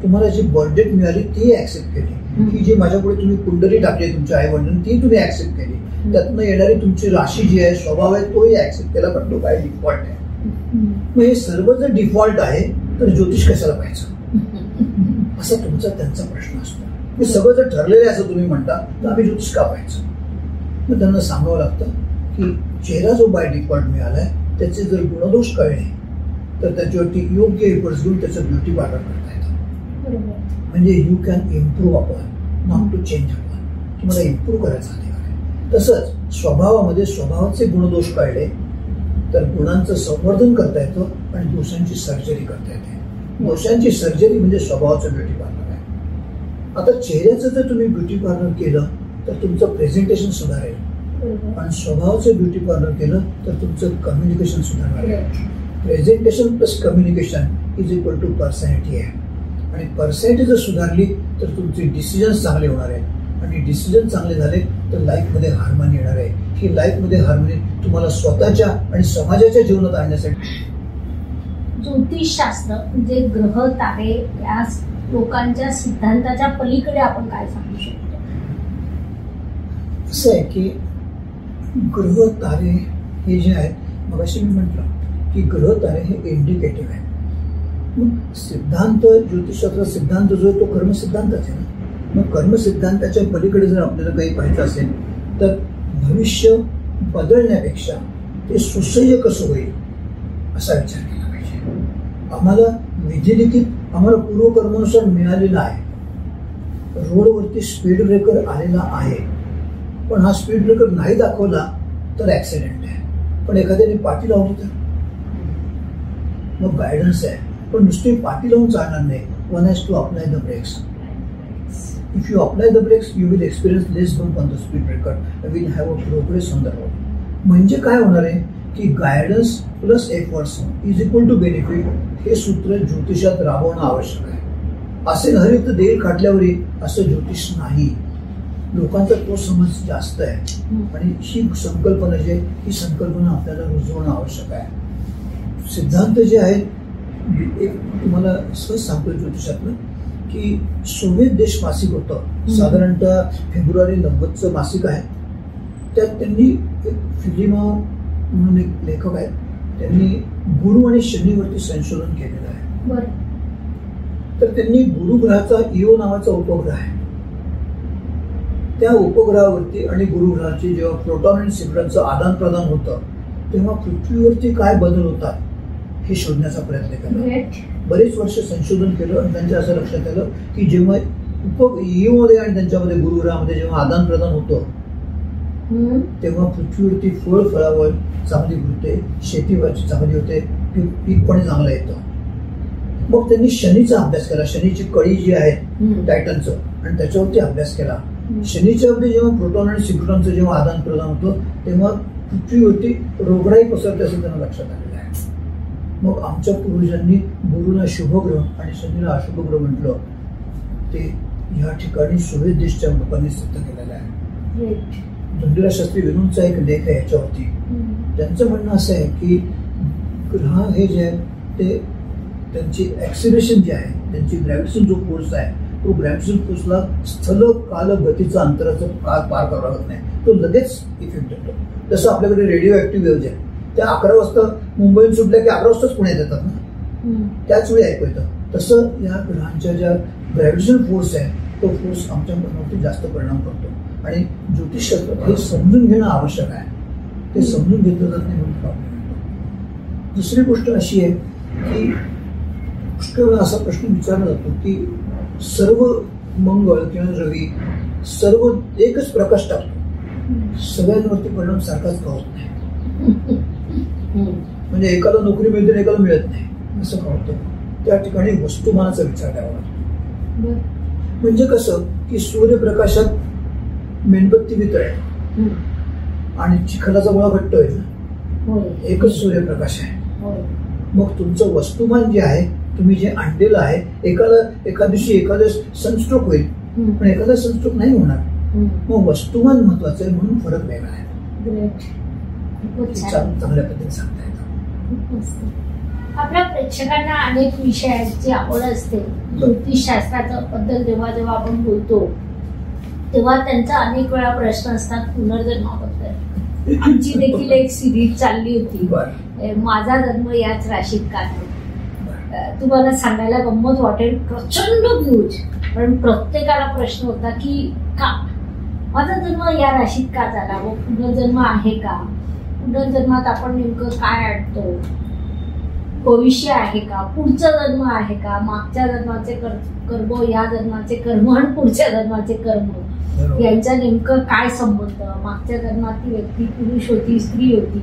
तुम्हाला जी बर्डेट मिळाली ती ऍक्सेप्ट केली, की जी माझ्यापुढे तुम्ही कुंडली टाकली तुमच्या आई वडिलांनी ती तुम्ही ऍक्सेप्ट केली, त्यातनं येणारी तुमची राशी जी आहे, स्वभाव आहे, तोही ऍक्सेप्ट केला, पण तो काय डिफॉल्ट आहे. मग हे सर्व जर डिफॉल्ट आहे तर ज्योतिष कशाला पाहायचं असा तुमचा त्यांचा प्रश्न असतो. हे सगळं जर ठरलेलं आहे असं तुम्ही म्हणता तर आम्ही ज्योतिष का पाहायचं? मग त्यांना सांगावं लागतं की चेहरा जो बाय डिफॉल्ट मिळालाय त्याचे जर गुणदोष कळले तर त्याच्यावरती योग्य एफर्ट्स घेऊन त्याचं ब्युटी पार्लर करता येतं. म्हणजे you can improve upon, not to change upon. तुम्हाला इम्प्रूव्ह करायचा अधिकार आहे. तसंच स्वभावामध्ये स्वभावाचे गुणदोष कळले तर गुणांचं संवर्धन करता येतं आणि दोषांची सर्जरी करता येते. दोषांची सर्जरी म्हणजे स्वभावाचं ब्युटी पार्लर आहे. आता चेहऱ्याचं जर तुम्ही ब्युटी पार्लर केलं तर तुमचं प्रेझेंटेशन सुधारेल, आणि स्वभावाचं ब्युटी पार्लर केलं तर तुमचं कम्युनिकेशन सुधारणार आहे. Presentation plus communication is equal to personality आहे, आणि पर्सनॅलिटी जर सुधारली तर तुमचे डिसिजन्स चांगले होणार आहे, आणि डिसिजन चांगले झाले तर लाईफमध्ये हार्मनी येणार आहे. ही लाईफमध्ये हार्मनी तुम्हाला स्वतःच्या आणि समाजाच्या जीवनात आणण्यासाठी. ज्योतिषशास्त्र म्हणजे ग्रह तारे या लोकांच्या सिद्धांताच्या पलीकडे आपण काय सांगू शकतो? असं आहे की ग्रह तारे हे जे आहेत, मगाशी मी म्हटलं की ग्रह तारे हे इंडिकेटिव्ह आहे. मग सिद्धांत, ज्योतिषशास्त्र सिद्धांत जो आहे तो कर्मसिद्धांतच आहे ना. मग कर्मसिद्धांताच्या पलीकडे जर आपल्याला काही पाहायचं असेल तर भविष्य बदलण्यापेक्षा ते सुसह्य कसं होईल असा विचार केला पाहिजे. आम्हाला विधिलिखित आम्हाला पूर्वकर्मानुसार मिळालेला आहे. रोडवरती स्पीड ब्रेकर आलेला आहे, पण हा स्पीड ब्रेकर नाही दाखवला तर ऍक्सिडेंट आहे, पण एखाद्याने पाठी लावली तर मग गायडन्स आहे. पण नुसती पाठी लावून चालणार नाही. One has to apply the brakes. If you apply the brakes, you will experience less bump on the speed breaker and will have a progress on the road. म्हणजे काय होणार आहे की guidance plus efforts is equal to benefit हे सूत्र ज्योतिषात राबवणं आवश्यक आहे. असे हरित देईल खाटल्यावरही असं ज्योतिष नाही. लोकांचा तो समज जास्त आहे, आणि ही संकल्पना जी आहे ही संकल्पना आपल्याला रुजवणं आवश्यक आहे. सिद्धांत जे आहेत, एक तुम्हाला सहज सांगतो ज्योतिषातलं की सोव्हिएत देश मासिक होतं, साधारणतः फेब्रुवारी 90चं मासिक आहे. त्यात त्यांनी एक फिलिमो म्हणून एक लेखक आहेत, त्यांनी गुरु आणि शनीवरती संशोधन केलेलं आहे. तर त्यांनी गुरुग्रहाचा इओ नावाचा उपग्रह आहे, त्या उपग्रहावरती आणि गुरुग्रहाची जेव्हा प्रोटॉन आणि न्यूट्रॉनचं आदान प्रदान होतं तेव्हा पृथ्वीवरती काय बदल होतात हे शोधण्याचा प्रयत्न केला. बरेच वर्ष संशोधन केलं आणि त्यांच्या असं लक्षात आलं की जेव्हा इओमध्ये आणि त्यांच्यामध्ये गुरुग्रहामध्ये जेव्हा आदान प्रदान होतं तेव्हा पृथ्वीवरती फळ फळावळ चांगली होते, शेतीवरची चांगली होते, पीक पण चांगलं येतं. मग त्यांनी शनीचा अभ्यास केला, शनीची कळी जी आहे टायटनचं, आणि त्याच्यावरती अभ्यास केला. शनीच्यावरती जेव्हा प्रोटॉन आणि सिक्रोटॉनचं जेव्हा आदान प्रदान होतं तेव्हा पृथ्वीवरती रोगराई पसरते असं त्यांना लक्षात आलेलं आहे. मग आमच्या पूर्वजांनी गुरुला शुभग्रह आणि शनीला अशुभग्रह म्हटलं, ते या ठिकाणी सुवेदिष्टच्या लोकांनी सिद्ध केलेलं आहे. धुंडीराज शास्त्री विनूंचा एक लेख आहे याच्यावरती. त्यांचं म्हणणं असं आहे की ग्रह हे जे आहेत ते त्यांची ऍक्सिलेरेशन जी आहे, त्यांची ग्रॅव्हिटेशन जो फोर्स आहे, तो ग्रॅव्हिटेशन फोर्सला स्थल काल गतीचा अंतराचा काळ पार करावा लागत नाही, तो लगेच इफेक्ट देतो. जसं आपल्याकडे रेडिओ ऍक्टिव्ह वेव्ज आहे, त्या 11 वाजता मुंबईत सुटल्या की 11 वाजताच पुण्यात येतात ना, त्याच वेळी ऐकू येतं. तसं या ग्रहांच्या ज्या ग्रॅव्हिटेशन फोर्स आहे तो फोर्स आमच्या मनावरती जास्त परिणाम करतो. आणि ज्योतिषशास्त्रात हे समजून घेणं आवश्यक आहे. ते समजून घेतलं जात नाही म्हणून प्रॉब्लेम येतो. दुसरी गोष्ट अशी आहे की पुष्कळ वेळा असा प्रश्न विचारला जातो की सर्व मंगळ किंवा रवी सर्व एकच प्रकाश टाकतो, सगळ्यांवरती परिणाम सारखाच का होत नाही? म्हणजे एकाला नोकरी मिळते आणि एकाला मिळत नाही असं का होतं? त्या ठिकाणी वस्तुमानाचा विचार करावा लागतो. म्हणजे कसं की सूर्यप्रकाशात मेणबत्ती वितळे आणि चिखलाचा गोळा घट्ट होईल ना, एकच सूर्यप्रकाश आहे. मग तुमचं वस्तुमान जे आहे, तुम्ही जे आणलेलं आहे, एका दिवशी एखाद्या सनस्ट्रोक होईल पण एखादा सनस्ट्रोक नाही होणार. मग वस्तुमान महत्वाचं आहे म्हणून फरक वेगळा आहे. चांगल्या पद्धतीने सांगता येतं. आपल्या प्रेक्षकांना अनेक विषयांची आवड असते. ज्योतिषशास्त्राबद्दल जेव्हा जेव्हा आपण बोलतो तेव्हा त्यांचा अनेक वेळा प्रश्न असतात पुनर्जन्माबद्दल. आमची देखील एक सिरीज चालली होती, माझा जन्म याच राशीत का. तुम्हाला सांगायला गंमत वाटेल, प्रचंड न्यूज, पण प्रत्येकाला प्रश्न होता की का माझा जन्म या राशीत का झाला, व पुनर्जन्म आहे का, पुनर्जन्मात आपण नेमकं काय आणतो, भविष्य आहे का, पुढचा जन्म आहे का, मागच्या जन्माचे कर्म, या जन्माचे कर्म आणि पुढच्या जन्माचे कर्म यांचा नेमकं काय संबंध, मागच्या जन्मात ती व्यक्ती पुरुष होती, स्त्री होती,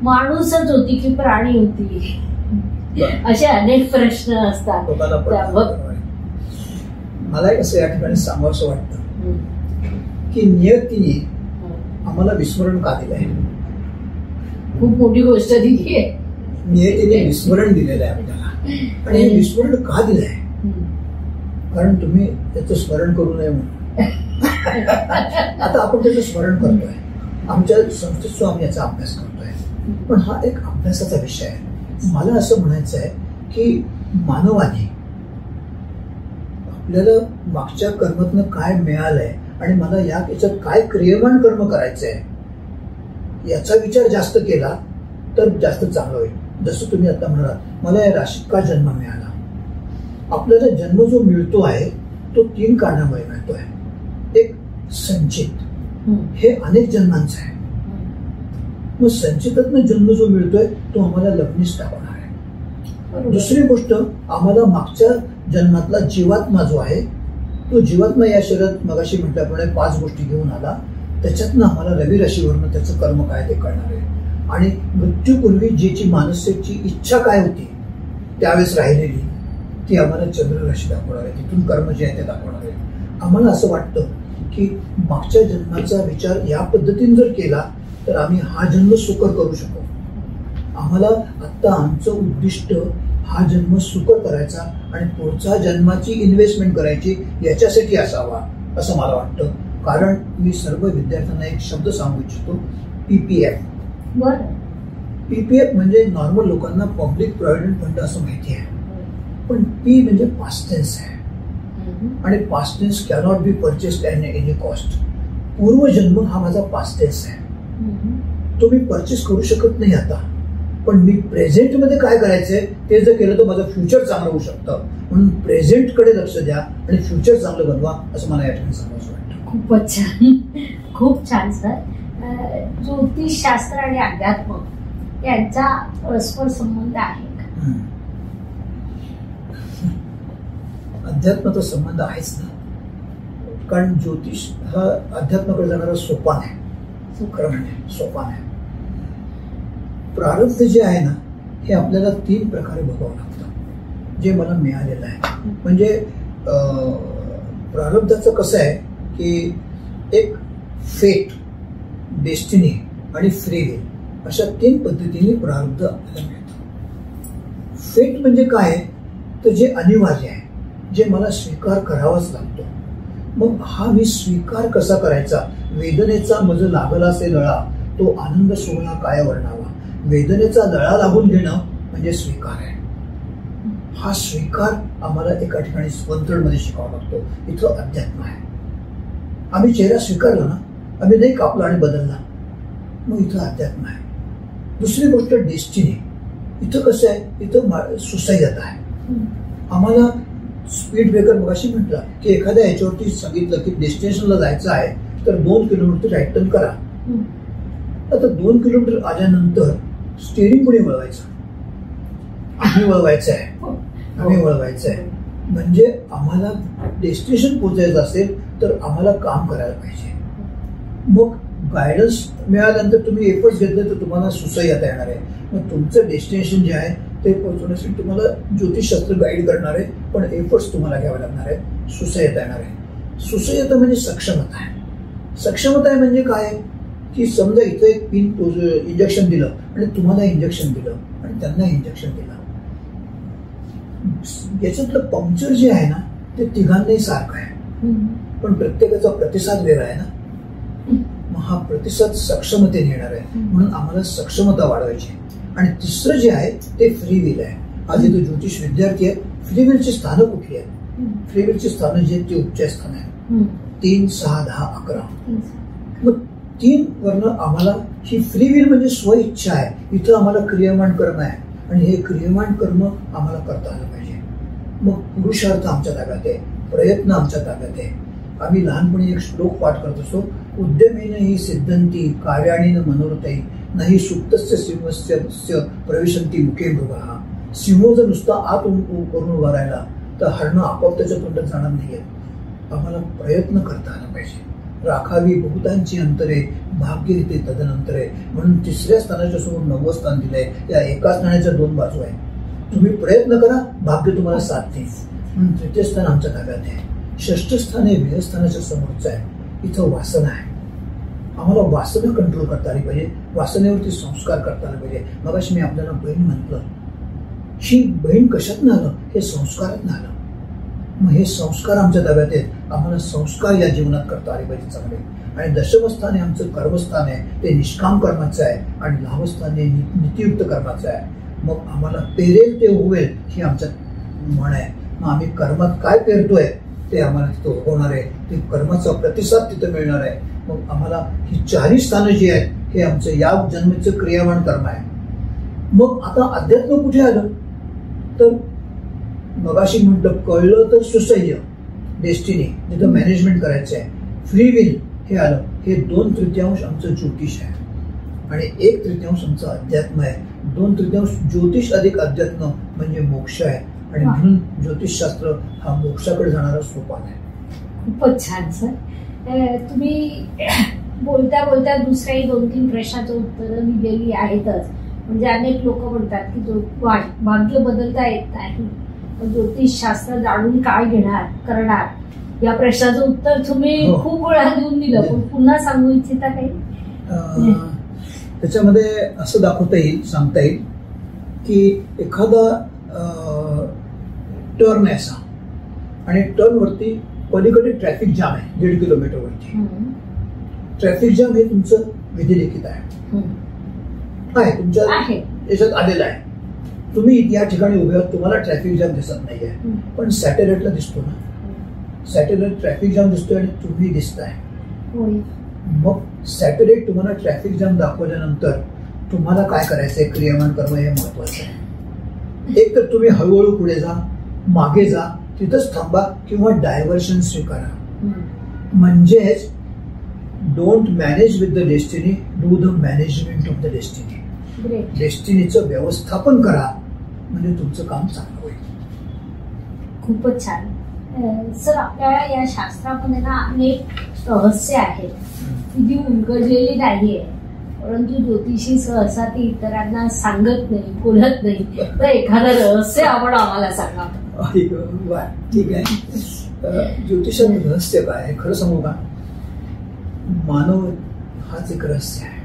माणूसच होती की प्राणी होती, असे अनेक प्रश्न असतात. मला कसं या ठिकाणी सांगावंसं वाटतं की नियतीने आम्हाला विस्मरण का दिलंय. खूप मोठी गोष्ट दिली आहे. नियतीने विस्मरण दिलेलं आहे आपल्याला. आणि हे विस्मरण का दिलंय? कारण तुम्ही त्याचं स्मरण करू नये म्हणून. आता आपण त्याचं स्मरण करतोय, आमच्या संस्थेत आम्ही याचा अभ्यास करतोय, पण हा एक अभ्यासाचा विषय आहे. मला असं म्हणायचं आहे की मानवाने आपल्याला मागच्या कर्मातनं काय मिळालंय आणि मला याच्यात काय क्रियमान कर्म करायचंय याचा विचार जास्त केला तर जास्त चांगलं होईल. जसं तुम्ही आता म्हणालात मला या राशीत का जन्म मिळाला. आपल्याला जन्म जो मिळतो आहे तो 3 कारणामुळे मिळतोय. एक संचित, हे अनेक जन्मांचं आहे. मग संचितातनं जन्म जो मिळतोय तो आम्हाला लग्नीच टाकणार आहे. दुसरी गोष्ट, आम्हाला मागच्या जन्मातला जीवात्मा जो आहे तो जीवात्मा या शरीरात मगाशी म्हटल्याप्रमाणे 5 गोष्टी घेऊन आला. त्याच्यातनं आम्हाला रवी राशीवरनं त्याचं कर्म काय ते कळणार आहे. आणि मृत्यूपूर्वी ज्याची मानसिकची इच्छा काय होती त्यावेळेस राहिलेली ती आम्हाला चंद्र राशी दाखवणार आहे. तिथून कर्म जे आहे ते दाखवणार आहे. आम्हाला असं वाटतं की मागच्या जन्माचा विचार या पद्धतीने जर केला तर आम्ही हा जन्म सुकर करू शकू. आम्हाला आता आमचं उद्दिष्ट हा जन्म सुकर करायचा आणि पुढच्या जन्माची इन्व्हेस्टमेंट करायची याच्यासाठी असावा असं मला वाटतं. कारण मी सर्व विद्यार्थ्यांना एक शब्द सांगू इच्छितो, PPF. PPF म्हणजे नॉर्मल लोकांना पब्लिक प्रॉव्हिडंट फंड असं माहिती आहे, पण P म्हणजे पास्ट टेन्स आहे आणि past tense cannot be purchased at any cost. पूर्वजन्म हा माझा पास्ट टेन्स आहे, तो मी परचेस करू शकत नाही आता, पण मी प्रेझेंट मध्ये काय करायचंय ते जर केलं तर माझं फ्युचर चांगलं होऊ शकतं. म्हणून प्रेझेंट कडे लक्ष द्या आणि फ्युचर चांगलं बनवा असं मला या ठिकाणी सांगायचं वाटतं. खूपच छान, खूप छान सर. ज्योतिषशास्त्र आणि अध्यात्म यांचा परस्पर संबंध आहे का? अध्यात्माचा संबंध आहेच ना. कारण ज्योतिष हा अध्यात्माकडे जाणारा सोपान आहे, खरं म्हणजे सोपान आहे. प्रारब्ध जे आहे ना हे आपल्याला 3 प्रकारे बघावं लागतं, जे मला मिळालेलं आहे. म्हणजे प्रारब्धाचं कसं आहे की एक फेट, डेस्टिनी आणि फ्री विल अशा 3 पद्धतीने प्रारब्ध आपल्याला मिळतं. फेट म्हणजे काय तर जे अनिवार्य आहे, जे मला स्वीकार करावाच लागतो. मग हा मी स्वीकार कसा करायचा? वेदनेचा मज लागला असे लळा, तो आनंद सोहळा काय वर्णावा. वेदनेचा लळा लागून घेणं म्हणजे स्वीकार आहे. हा स्वीकार आम्हाला एका ठिकाणी स्वतंत्रमध्ये शिकावा लागतो. इथं अध्यात्म आहे. आम्ही चेहरा स्वीकारला ना, आम्ही नाही कापला आणि बदलला, मग इथं अध्यात्म आहे. दुसरी गोष्ट डेस्टिनी. इथं कसं आहे, इथं सुसह्यता आहे. आम्हाला स्पीड ब्रेकर मगाशी म्हटलं की एखाद्या याच्यावरती सांगितलं की डेस्टिनेशनला जायचं आहे तर 2 किलोमीटर राईट टर्न करा. आता 2 किलोमीटर आल्यानंतर स्टिअरिंग कुणी वळवायचं? आम्ही वळवायचं आहे, आम्ही वळवायचं आहे. म्हणजे आम्हाला डेस्टिनेशन पोहोचायचं असेल तर आम्हाला काम करायला पाहिजे. मग गायडन्स मिळाल्यानंतर तुम्ही एफर्ट्स घेतले तर तुम्हाला सुसह्यता येणार आहे. मग तुमचं डेस्टिनेशन जे आहे ते पोहोचवण्यासाठी तुम्हाला ज्योतिषशास्त्र गाईड करणार आहे, पण एफर्ट्स तुम्हाला घ्यावे लागणार आहेत. सुसह्यता येणार आहे. सुसह्यता म्हणजे सक्षमता आहे. सक्षमता आहे म्हणजे काय की समजा इथं एक पिन इंजेक्शन दिलं आणि तुम्हाला इंजेक्शन दिलं आणि त्यांना इंजेक्शन दिलं, याच्यातलं पंक्चर जे आहे ना ते तिघांनाही सारखं आहे, पण प्रत्येकाचा प्रतिसाद वेगळा आहे ना. मग हा प्रतिसाद सक्षमतेने येणार आहे. म्हणून आम्हाला सक्षमता वाढवायची. आणि तिसरं जे आहे ते फ्री विल आहे. आज इथे ज्योतिष विद्यार्थी आहेत, फ्री विलची स्थानं कुठली आहेत? फ्री विलची स्थानं जे ते उपचार स्थान आहे 3, 6, 10, 11. मग 3 वरनं आम्हाला ही फ्री विल म्हणजे स्वइच्छा आहे. इथं आम्हाला क्रियमान कर्म आहे आणि हे क्रियमान कर्म आम्हाला करता आलं पाहिजे. मग पुरुषार्थ आमच्या ताब्यात आहे, प्रयत्न आमच्या ताब्यात आहे. आम्ही लहानपणी एक श्लोक पाठ करत असतो, उद्यमेन ही सिद्धंती कार्याणीन मनोरथै नाही सुप्तस्य सिंहस्य प्रवेशंती मुखे मृगा. सिंह जर नुसता आत करून उभा राहिला तर हरणं आपोआप त्याच्या तोंडात जाणार नाहीये. आम्हाला प्रयत्न करता आला पाहिजे. राखावी बहुतांची अंतरे भाग्यरीते तदनंतरे. म्हणून 3ऱ्या स्थानाच्या समोर 9वं स्थान दिलंय. या एकाच नाण्याच्या 2 बाजू आहे. तुम्ही प्रयत्न करा, भाग्य तुम्हाला साथ देईल. म्हणून 3य स्थान आमच्या ताब्यात आहे. 6ष्ठ स्थान हे वेदस्थानाच्या समोरचं आहे. इथं वासना आहे. आम्हाला वासना कंट्रोल करता आली पाहिजे, वासनेवरती संस्कार करता आले पाहिजे. मगाशी मी आपल्याला बहीण म्हटलं, ही बहीण कशातनं आलं? हे संस्कारातनं आलं. मग हे संस्कार आमच्या ताब्यात आहेत. आम्हाला संस्कार या जीवनात करता आले पाहिजे चांगले. आणि 10मं स्थान हे आमचं कर्मस्थान आहे, ते निष्काम कर्माचं आहे. आणि 10वं स्थान हे नीतियुक्त कर्माचं आहे. मग आम्हाला पेरेल ते उगवेल ही आमच्यात म्हण आहे. मग आम्ही कर्मात काय पेरतोय ते आम्हाला तिथं उगवणार आहे. ते कर्माचा प्रतिसाद तिथं मिळणार आहे. मग आम्हाला ही 4ही स्थानं जी आहेत हे आमचं या जन्मेचं क्रियावान कर्म आहे. मग आता अध्यात्म कुठे आलं तर मगाशी म्हटलं, कळलं तर सुसह्य, डेस्टिनी जिथं मॅनेजमेंट करायचं आहे. फ्री विल हे आलं. हे 2/3 आमचं ज्योतिष आहे आणि 1/3 आमचं अध्यात्म आहे. 2/3 ज्योतिष अधिक अध्यात्म म्हणजे मोक्ष आहे. आणि म्हणून ज्योतिषशास्त्र हा मोक्षाकडे जाणारा सोपान आहे. खूपच छान सर. तुम्ही बोलता बोलता दुसऱ्याही 2-3 प्रश्नाचं उत्तरं दिलेली आहेतच. म्हणजे अनेक लोक म्हणतात की भाग्य बदलता येत नाही, ज्योतिषशास्त्र जाणून काय करणार, या प्रश्नाचं उत्तर तुम्ही खूप वेळा देऊन दिलं. पण पुन्हा सांगू इच्छिता काही? त्याच्यामध्ये असं दाखवता येईल, सांगता येईल की एखादा टर्न आहे असा आणि टर्नवरती पलीकडे ट्रॅफिक जाम आहे 1.5 किलोमीटरवरती. ट्रॅफिक जाम हे तुमचं विधिलिखित आहे, तुमच्या याच्यात आलेलं आहे. तुम्ही या ठिकाणी उभे आहात, तुम्हाला ट्रॅफिक जाम दिसत नाहीये, पण सॅटेलाइटला दिसतो ना. सॅटेलाइट ट्रॅफिक जाम दिसतोय आणि तुम्ही दिसताय. मग सॅटेलाइट तुम्हाला ट्रॅफिक जाम दाखवल्यानंतर तुम्हाला काय करायचंय? क्रियामान कर्म हे महत्वाचं आहे. एक तर तुम्ही हळूहळू पुढे जा, मागे जा, तिथंच थांबा किंवा डायव्हर्शन स्वीकारा. म्हणजेच don't manage with the destiny, do the management of the destiny. डेस्टिनीचं व्यवस्थापन करा म्हणजे तुमचं काम चांगलं होईल. खूपच छान. सर, आपल्या या शास्त्रामध्ये ना अनेक रहस्य आहेत, ती उलगडलेली नाहीये, परंतु ज्योतिषी सहसा ती इतरांना सांगत नाही, बोलत नाही. तर एखादं रहस्य आपण आम्हाला सांगा. ठीक आहे. ज्योतिषाचं रहस्य काय आहे खरं सांगू का? मानव हाच एक रहस्य आहे.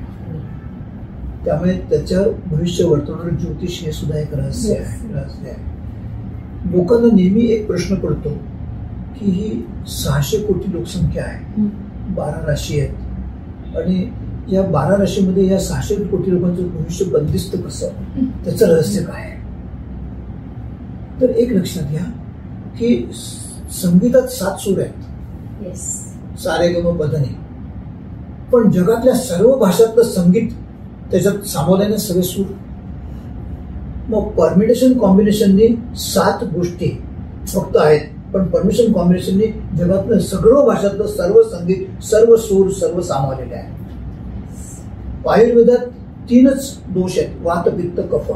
त्यामुळे त्याच्या भविष्य वर्तवणारं ज्योतिष हे सुद्धा एक रहस्य आहे. लोकांना नेहमी एक प्रश्न पडतो की ही 600 कोटी लोकसंख्या आहे, 12 राशी आहेत, आणि या 12 राशीमध्ये या 600 कोटी लोकांचं भविष्य बंदिस्त कसं, त्याचं रहस्य काय आहे? तर एक लक्षात घ्या की संगीतात 7 सूर आहेत, सारे ग म पध नि, पण जगातल्या सर्व भाषातलं संगीत त्याच्यात सामावल्याने सगळे सूर. मग परमिटेशन कॉम्बिनेशननी 7 गोष्टी फक्त आहेत, पण परमिशन कॉम्बिनेशननी जगातलं सर्व भाषातलं सर्व संगीत, सर्व सूर, सर्व सामावलेले आहे. आयुर्वेदात 3च दोष आहेत, वात, पित्त, कफ,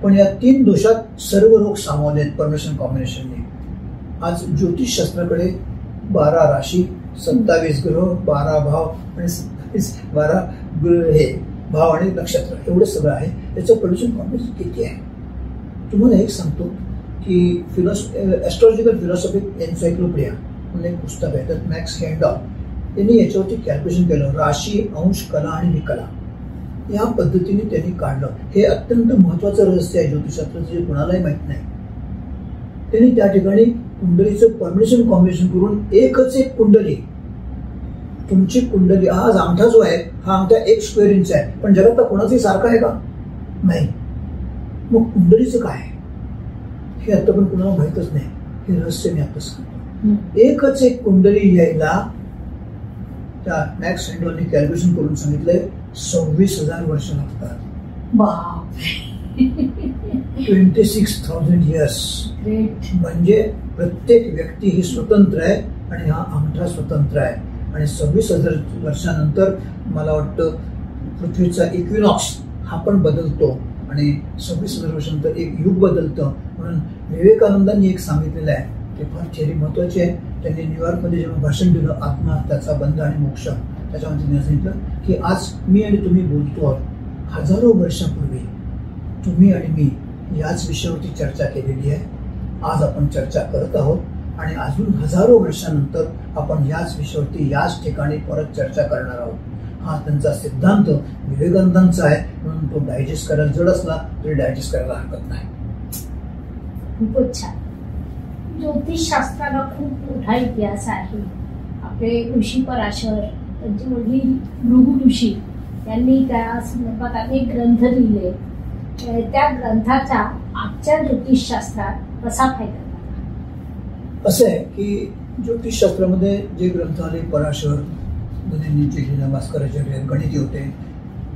पण या 3 दोषात सर्व रोग सामावले आहेत परमिशन कॉम्बिनेशनने. आज ज्योतिष शास्त्राकडे 12 राशी, 27 ग्रह, 12 भाव आणि 12 हे भाव आणि नक्षत्र, एवढं सगळं आहे. याचं परमिशन कॉम्बिनेशन किती आहे? तुम्हाला एक सांगतो की ॲस्ट्रॉलॉजिकल फिलॉसॉफिक एन्सायक्लोपीडिया म्हणून एक पुस्तक आहे, त्यात मॅक्स हेंडॉल यांनी याच्यावरती कॅल्क्युलेशन केलं, राशी, अंश, कला आणि विकला या पद्धतीने त्यांनी काढलं. हे अत्यंत महत्वाचं रहस्य आहे ज्योतिषशास्त्राचं, जे कुणालाही माहित नाही. त्यांनी त्या ठिकाणी कुंडलीचं परमिशन कॉम्बिनेशन करून एकच एक कुंडली, तुमची कुंडली, आज अंगठा जो आहे हा अंगठा 1 स्क्वेअर इंच आहे, पण जगातला कोणाचाही सारखा आहे का? नाही. मग कुंडलीचं काय हे आता पण कुणाला माहितच नाही. हे रहस्य मी आता सांगतो. एकच एक कुंडली यायला त्या मॅक्स हेंडॉलने कॅल्क्युलेशन करून सांगितलंय 26,000 वर्ष लागतात. 26,000 इयर्स. म्हणजे प्रत्येक व्यक्ती ही स्वतंत्र आहे आणि हा अंगठा स्वतंत्र आहे. आणि 26,000 वर्षानंतर मला वाटतं पृथ्वीचा इक्विनॉक्स हा पण बदलतो आणि 26,000 वर्षानंतर एक युग बदलतं. म्हणून विवेकानंदांनी एक सांगितलेलं आहे, ते फार थेअरी महत्वाची आहे. त्यांनी न्यूयॉर्कमध्ये जेव्हा भाषण दिलं, आत्मा, त्याचा बंध आणि मोक्ष, त्याच्यामध्ये त्यांनी सांगितलं की आज मी आणि तुम्ही बोलतो आहोत, हजारो वर्षापूर्वी तुम्ही आणि मी याच विषयावरती चर्चा केलेली आहे. आज आपण चर्चा करत आहोत आणि अजून हजारो वर्षानंतर आपण याच विषयावरती याच ठिकाणी परत चर्चा करणार आहोत. हा त्यांचा सिद्धांत विवेकानंदांचा आहे. म्हणून तो डायजेस्ट करायला जड असला तरी डायजेस्ट करायला हरकत नाही. खूपच छान. ज्योतिषशास्त्राला खूप मोठा इतिहास आहे. आपले ऋषी पराशर, त्यांचे वडील भृगु ऋषी यांनी त्या संदर्भात अनेक ग्रंथ लिहिले. त्या ग्रंथाचा आजच्या ज्योतिषशास्त्रात कसा फायदा झाला? असं आहे की ज्योतिषशास्त्रामध्ये जे ग्रंथ आले, पराशर मुनींचे लिहिलं, भास्कराचार्य गणिती होते,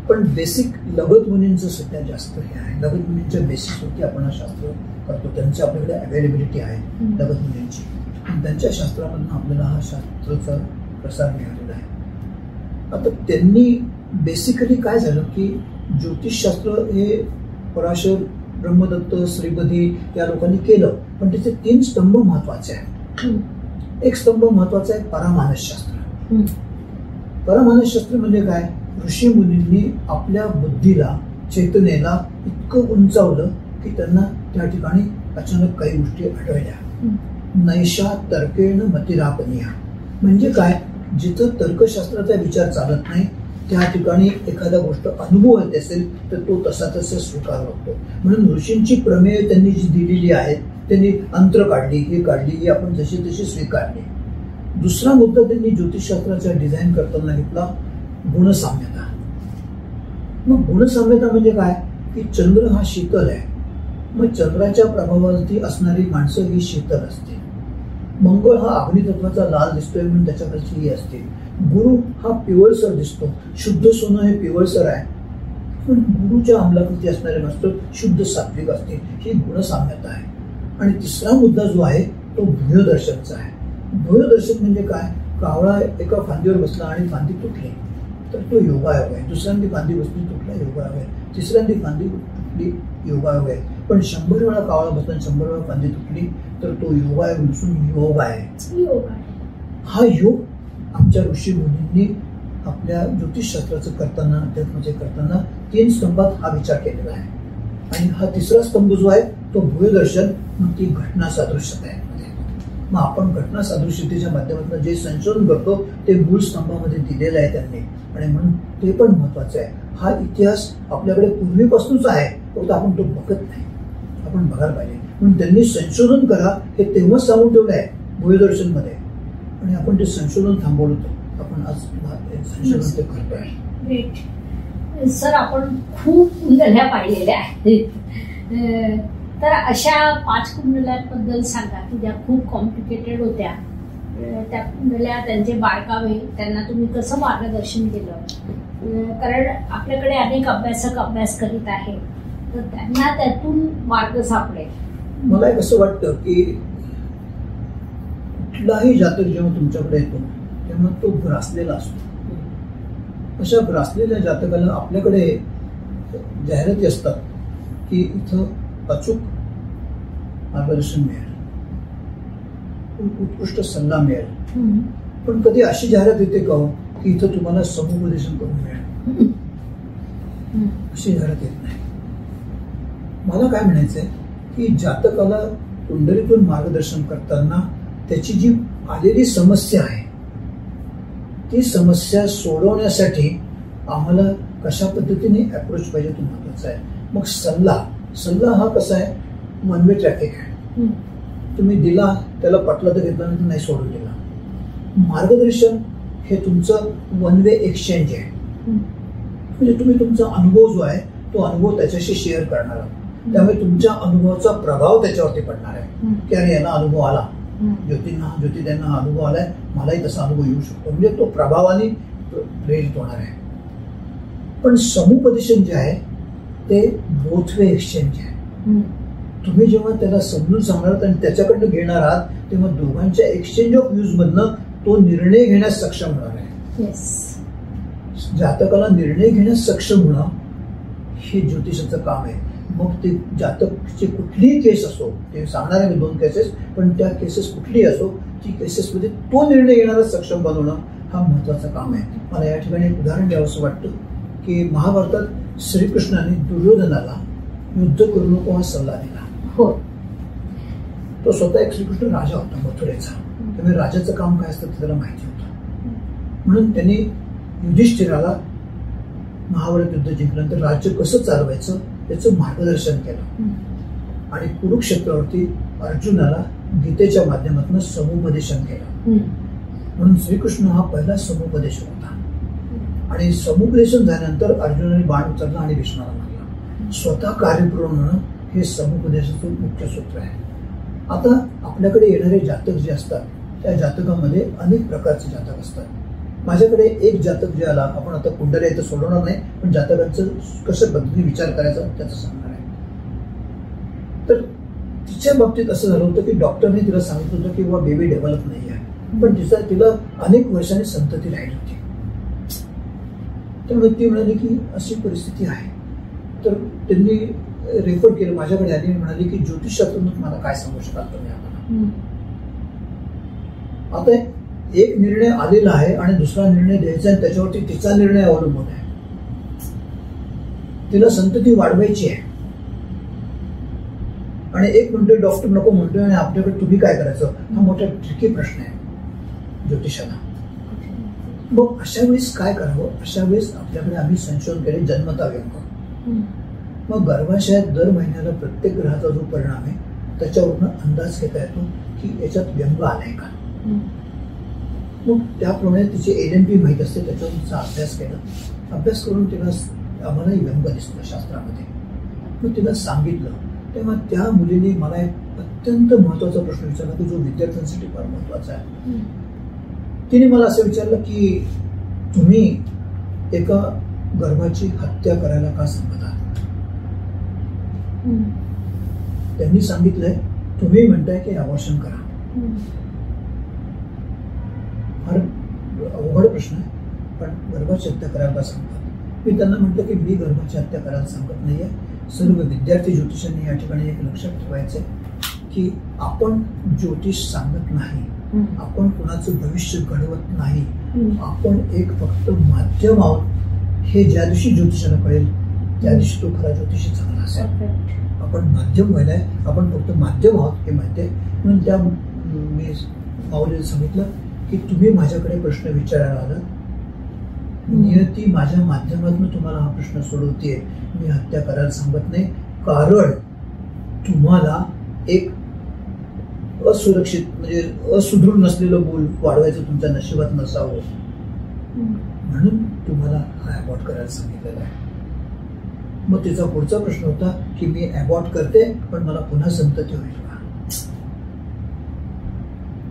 पण बेसिक लगत मुनींचं सध्या जास्त हे आहे. लगत मुनींच्या बेसिसवरती आपण हा शास्त्र करतो. त्यांची आपल्याकडे अवेलेबिलिटी आहे लगत मुनींची, आणि त्यांच्या शास्त्रामधून आपल्याला हा शास्त्राचा प्रसार मिळालेला आहे. आता त्यांनी बेसिकली काय झालं की ज्योतिषशास्त्र हे पराशर, ब्रह्मदत्त, श्रीपदी या लोकांनी केलं, पण त्याचे 3 स्तंभ महत्वाचे आहेत. एक स्तंभ महत्वाचा आहे परामानसशास्त्र. परामानसशास्त्र म्हणजे काय? ऋषी मुनींनी आपल्या बुद्धीला, चैतन्याला इतकं उंचावलं की त्यांना त्या ठिकाणी अचानक काही गोष्टी आढळल्या. नैषा तर्केण मतिरापनिया म्हणजे काय? जिथं तर्कशास्त्राचा विचार चालत नाही त्या ठिकाणी एखादा गोष्ट अनुभव येत असेल तर तो तसा तसा स्वीकार होतो. म्हणून ऋषींची प्रमेय त्यांनी जी दिलेली आहेत, त्यांनी अंतर काढली, हे काढली, ही आपण जशी तशी स्वीकारली. दुसरा मुद्दा त्यांनी ज्योतिषशास्त्राचा डिझाईन करताना घेतला गुणसाम्यता. मग गुणसाम्यता म्हणजे काय की चंद्र हा शीतल आहे, मग चंद्राच्या प्रभावावरती असणारी माणसं ही शीतल असते. मंगळ हा अग्नितत्वाचा लाल दिसतोय म्हणून त्याच्याकडची ही असते. गुरु हा पिवळसर दिसतो, शुद्ध सोनं हे पिवळसर आहे, पण गुरुच्या अंमलाकृती असणारे माणसं शुद्ध सात्विक असते. ही गुणसाम्यता आहे. आणि तिसरा मुद्दा जो आहे तो भूयदर्शनचा आहे. भूयदर्शन म्हणजे काय? कावळा एका फांदीवर बसला आणि फांदी तुटली तर तो योगायोग आहे. दुसऱ्यांदी फांदी बसली, तुटला, योगायोग आहे. तिसऱ्यांदी फांदी तुटली, योगायोग आहे. पण 100 वेळा कावळा बसला 100 वेळा फांदी तुटली तर तो योगायोग नसून योग आहे. हा योग आमच्या ऋषी मुनींनी आपल्या ज्योतिषशास्त्राचं करताना, अध्यात्माचे करताना 3 स्तंभात हा विचार केलेला आहे. आणि हा 3रा स्तंभ जो आहे तो भूयदर्शन, मग ती घटना सादृश्यता आहे. मग आपण घटना सादृश्यतेच्या माध्यमातून जे संशोधन करतो ते मूळ स्तंभामध्ये दिलेलं आहे त्यांनी, आणि म्हणून ते पण महत्वाचं आहे. हा इतिहास आपल्याकडे पूर्वीपासूनच आहे, फक्त आपण तो बघत नाही, आपण बघायला पाहिजे. म्हणून त्यांनी संशोधन करा हे तेव्हाच सांगून ठेवलं आहे भूयदर्शन मध्ये, आणि आपण ते संशोधन थांबवलं होतं. आपण आज संशोधन ते करतोय. सर, आपण खूप कुंडल्या पाहिलेल्या आहेत, तर अशा 5 कुंडल्यांबद्दल सांगा की ज्या खूप कॉम्प्लिकेटेड होत्या. त्या कुंडल्या, त्यांचे बाळकावे, त्यांना तुम्ही कसं मार्गदर्शन केलं? कारण आपल्याकडे अनेक अभ्यासक अभ्यास करीत आहेत, तर त्यांना त्यातून मार्ग सापडेल. मला एक असं वाटतं की कुठलाही जातक जेव्हा तुमच्याकडे येतो तेव्हा तो ग्रासलेला असतो. अशा ग्रासलेल्या जातकाला आपल्याकडे जाहिराती असतात की इथं अचूक मार्गदर्शन मिळेल, उत्कृष्ट सल्ला मिळेल. पण कधी अशी जाहिरात येते का की इथं तुम्हाला समुपदेशन करून मिळेल? अशी जाहिरात येत नाही. मला काय म्हणायचंय की जातकाला कुंडलीतून मार्गदर्शन करताना त्याची जी आलेली समस्या आहे ती समस्या सोडवण्यासाठी आम्हाला कशा पद्धतीने अप्रोच पाहिजे तो महत्वाचा आहे. मग सल्ला हा कसा आहे, वन वे ट्रॅफिक आहे. तुम्ही दिला, त्याला पटलं तर घेतला, नाही सोडून दिला. मार्गदर्शन हे तुमचं वन वे एक्सचेंज आहे. म्हणजे तुम्ही तुमचा अनुभव जो आहे तो अनुभव त्याच्याशी शेअर करणार आहात. त्यामुळे तुमच्या अनुभवाचा प्रभाव त्याच्यावरती पडणार आहे की अरे यांना अनुभव आला, ज्योती त्यांना अनुभव आलाय, मलाही तसा अनुभव येऊ शकतो. म्हणजे तो प्रभावाने प्रेरित होणार आहे. पण समुपदेशन जे आहे ते बोथ वे एक्सचेंज आहे. तुम्ही जेव्हा त्याला समजून सांगणार आणि त्याच्याकडनं घेणार आहात तेव्हा दोघांच्या एक्सचेंज ऑफ व्ह्यूज मधनं तो निर्णय घेण्यास सक्षम होणार आहे. जातकाला निर्णय घेण्यास सक्षम होणं हे ज्योतिषाचं काम आहे. मग ते जातकची कुठलीही केस असो, ते सांगणार आहे मी 2 केसेस, पण त्या केसेस कुठलीही असो, ती केसेसमध्ये तो निर्णय घेणारा सक्षम बनवणं हा महत्वाचं काम आहे. मला या ठिकाणी एक उदाहरण द्यावं असं वाटतं की महाभारतात श्रीकृष्णाने दुर्योधनाला युद्ध करू नको हा सल्ला दिला. तो स्वतः एक श्रीकृष्ण राजा होता मथुरेचा, त्यामुळे राजाचं काम काय असतं त्याला माहिती होतं. म्हणून त्यांनी युधिष्ठिराला महाभारत युद्ध जिंकल्यानंतर राज्य कसं चालवायचं त्याचं मार्गदर्शन केलं. आणि कुरुक्षेत्रावरती अर्जुनाला गीतेच्या माध्यमातून समुपदेशन केलं. म्हणून श्रीकृष्ण हा पहिला समुपदेशक होता. आणि समुपदेशन झाल्यानंतर अर्जुनाने बाण उचलला आणि भीष्माला मारला. स्वतः कार्यपूर्ण होणं हे समुपदेशाचं मुख्य सूत्र आहे. आता आपल्याकडे येणारे जातक जे असतात त्या जातकामध्ये अनेक प्रकारचे जातक असतात. माझ्याकडे एक जातक जे आला, आपण आता कुंडल्या इथं सोडवणार नाही, पण जातकांचं कसं पद्धतीने विचार करायचा त्याचं सांगणार आहे. तर तिच्या बाबतीत असं झालं होतं की डॉक्टरने तिला सांगितलं होतं की बाबा बेबी डेव्हलप नाही आहे, पण तिला अनेक वर्षांनी संतती राहिली होती. त्यामुळे ती म्हणाली की अशी परिस्थिती आहे. तर त्यांनी रेफर केलं माझ्याकडे आली आणि म्हणाली की ज्योतिषशास्त्रातून मला काय सांगू शकाल तुम्ही आम्हाला. आता एक निर्णय आलेला आहे आणि दुसरा निर्णय द्यायचा आहे, त्याच्यावरती तिचा निर्णय अवलंबून आहे. तिला संतती वाढवायची आहे आणि एक म्हणतोय डॉक्टर नको म्हणतोय आणि आपल्याकडे तुम्ही काय करायचं, हा मोठा ट्रिकी प्रश्न आहे ज्योतिषाला. मग अशा वेळेस काय करावं, अशा वेळेस आपल्याकडे आम्ही संशोधन केले जन्मता व्यंग. मग गर्भाशयात दर महिन्याला प्रत्येक ग्रहाचा जो परिणाम आहे त्याच्यावरून अंदाज घेता येतो की याच्यात व्यंग आलाय का. मग त्याप्रमाणे तिचे LNP माहीत असते, त्याच्यावर तिचा अभ्यास केला. अभ्यास करून तिला आम्हालाही व्यंग दिसलं शास्त्रामध्ये. मग तिला सांगितलं तेव्हा त्या मुलीने मला एक अत्यंत महत्वाचा प्रश्न विचारला की जो विद्यार्थ्यांसाठी फार महत्वाचा आहे. तिने मला असं विचारलं की तुम्ही एका गर्भाची हत्या करायला का सांगत आहात. त्यांनी सांगितलंय तुम्ही म्हणताय की अबॉर्शन करा. फार अवघड प्रश्न आहे, पण गर्भाची हत्या करायला का सांगतात. मी त्यांना म्हटलं की मी गर्भाची हत्या करायला सांगत नाहीये, सर्व विद्यार्थी ज्योतिषांनी या ठिकाणी एक लक्षात ठेवायचं आहे की आपण ज्योतिष सांगत नाही, आपण कुणाचं भविष्य घडवत नाही, आपण एक फक्त माध्यम आहोत. हे ज्या दिवशी ज्योतिषाला कळेल त्या दिवशी तो खरा ज्योतिषी चांगला असेल. आपण माध्यम व्हायलाय, आपण फक्त माध्यम आहोत हे माहिती आहे. म्हणून त्या मी माऊलीला सांगितलं की तुम्ही माझ्याकडे प्रश्न विचारायला आलात, नियती माझ्या माध्यमातून तुम्हाला हा प्रश्न सोडवतेय. मी हत्या करायला सांगत नाही, कारण तुम्हाला एक असुरक्षित म्हणजे असुदृढ नसलेलं मूल वाढवायचं तुमच्या नशिबात नसावं म्हणून तुम्हाला हा अबॉर्ट करायला सांगितलेला आहे. मग तिचा पुढचा प्रश्न होता की मी अबॉर्ट करते पण मला पुन्हा संतती होईल का?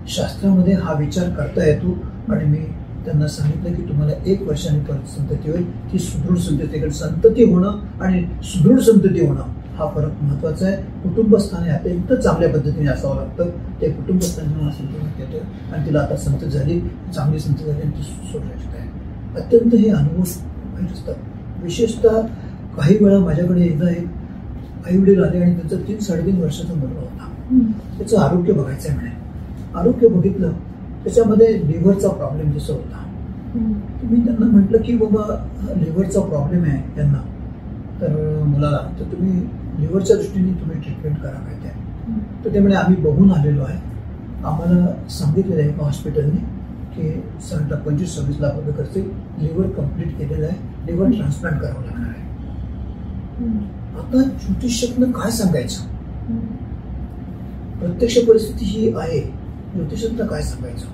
शास्त्रामध्ये हा विचार करता येतो आणि मी त्यांना सांगितलं की तुम्हाला 1 वर्षाने परत संतती होईल. ती सुदृढ संतती, संतती होणं आणि सुदृढ संतती होणं हा फरक महत्वाचा आहे. कुटुंबस्थाने अत्यंत चांगल्या पद्धतीने असावं लागतं. ते कुटुंबस्थाने संतत येतं आणि तिला आता संत झाली, चांगली संत झाली आणि ती सोडवायची आहे. अत्यंत हे अनुभव माहीत असतात. विशेषतः काही वेळा माझ्याकडे एकदा एक आई वडील आले आणि त्यांचा 3-3.5 वर्षाचा मुलगा होता. त्याचं आरोग्य बघायचं आहे म्हणे. आरोग्य बघितलं, त्याच्यामध्ये लिव्हरचा प्रॉब्लेम दिसत होता. मी त्यांना म्हटलं की बाबा लिव्हरचा प्रॉब्लेम आहे त्यांना, तर मुलाला, तर तुम्ही लिव्हरच्या दृष्टीने तुम्ही ट्रीटमेंट करा काय ते. तर ते म्हणे आम्ही बघून आलेलो आहे, आम्हाला सांगितलेलं आहे एका हॉस्पिटलने की 25-26 लाख रुपये खर्च, लिव्हर कम्प्लीट केलेलं आहे, लिव्हर ट्रान्सप्लांट करावं लागणार आहे. आता ज्योतिषातनं काय सांगायचं? प्रत्यक्ष परिस्थिती ही आहे, ज्योतिषातनं काय सांगायचं?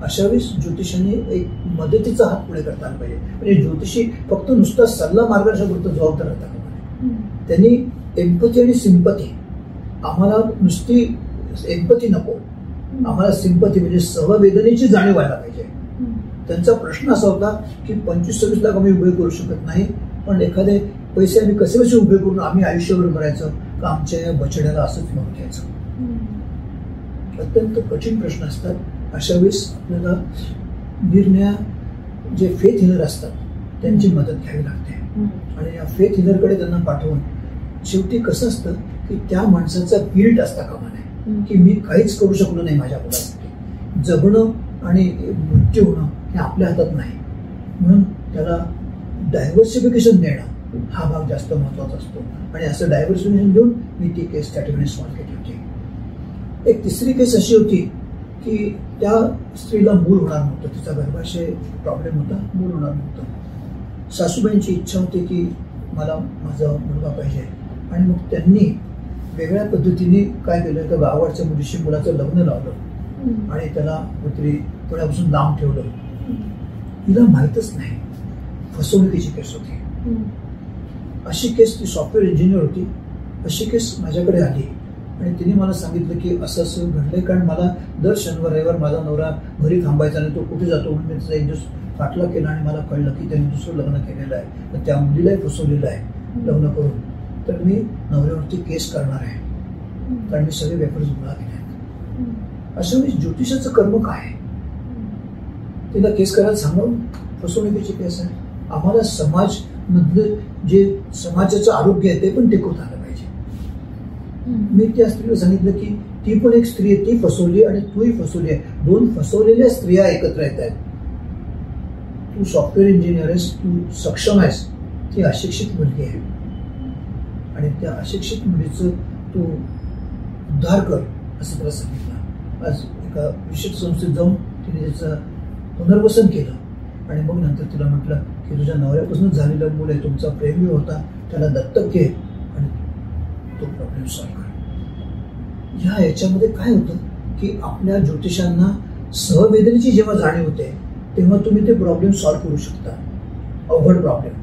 अशा वेळेस ज्योतिषाने एक मदतीचा हात पुढे करता आला पाहिजे. म्हणजे ज्योतिषी फक्त नुसता सल्ला मार्गदर्शनापुरतं जबाबदार राहता कामा नये. त्यांनी एम्पथी आणि सिंपथी, आम्हाला नुसती एम्पथी नको, आम्हाला सिंपथी म्हणजे सहवेदनेची जाणीव व्हायला पाहिजे. त्यांचा प्रश्न असा होता की 25-26 लाख आम्ही उभे करू शकत नाही, पण एखादे पैसे आम्ही कसे उभे करून आम्ही आयुष्यभर भरायचं का आमच्या या बछड्याला असंच म्हणून घ्यायचं? अत्यंत कठीण प्रश्न असतात. अशा वेळेस आपल्याला निर्णय जे फेथ हिलर असतात त्यांची मदत घ्यावी लागते आणि या फेथ हिलरकडे त्यांना पाठवून शेवटी कसं असतं की त्या माणसाचा गिल्ट असता कामा नये की मी काहीच करू शकलो नाही माझ्या मुलासाठी. जगणं आणि मृत्यू होणं हे आपल्या हातात नाही, म्हणून त्याला डायव्हर्सिफिकेशन देणं हा भाग जास्त महत्वाचा असतो. आणि असं डायव्हर्सिफिकेशन देऊन मी ती केस त्या ठिकाणी सॉल्व्ह केली होती. एक तिसरी केस अशी होती की त्या स्त्रीला मूल होणार नव्हतं, तिचा गर्भाशय प्रॉब्लेम होता, मूल होणार नव्हतं. सासूबाईंची इच्छा होती की मला माझा मुलगा पाहिजे आणि मग त्यांनी वेगळ्या पद्धतीने काय केलं तर गावाच्या मुलीशी मुलाचं लग्न लावलं आणि त्याला कुठेतरी पुण्यापासून लांब ठेवलं. तिला माहीतच नाही, फसवणुकीची केस होती. अशी केस, ती सॉफ्टवेअर इंजिनियर होती, अशी केस माझ्याकडे आली आणि तिने मला सांगितलं की असं असं घडलंय. कारण मला दर शनिवार रविवार माझा नवरा घरी थांबायचा आणि तो कुठे जातो म्हणून मी त्याचा एक दिवस पाठला केला आणि मला कळलं की त्यांनी दुसरं लग्न केलेलं आहे, तर त्या मुलीलाही फसवलेलं आहे लग्न करून. तर मी नवऱ्यावरती केस करणार आहे कारण मी सगळे पेपर्स गोळा केले आहेत. अशा वेळी ज्योतिषाचं कर्म काय आहे? तिला केस करायला सांगावं, फसवणुकीची केस आहे. आम्हाला समाज मधलं जे समाजाचं आरोग्य आहे ते पण टिकवता आलं पाहिजे. मी त्या स्त्रीला सांगितलं की ती पण एक स्त्री आहे, ती फसवली आणि तूही फसवली आहे, 2 फसवलेल्या स्त्रिया एकत्र येत आहेत. तू सॉफ्टवेअर इंजिनियर आहेस, तू सक्षम आहेस, ती अशिक्षित मुलगी आहे आणि त्या अशिक्षित मुलीचं तू उद्धार कर असं त्याला सांगितलं. आज एका विशिष्ट संस्थेत जाऊन तिने त्याचं पुनर्वसन केलं आणि मग नंतर तिला म्हटलं की तुझ्या नवऱ्यापासूनच झालेला मूल आहे, तुमचा प्रेमी होता, त्याला दत्तक घे आणि तो प्रॉब्लेम सॉल्व्ह कर. ह्या याच्यामध्ये काय होतं की आपल्या ज्योतिषांना सहवेदनेची जेव्हा जाणीव होते तेव्हा तुम्ही ते प्रॉब्लेम सॉल्व्ह करू शकता. अवघड प्रॉब्लेम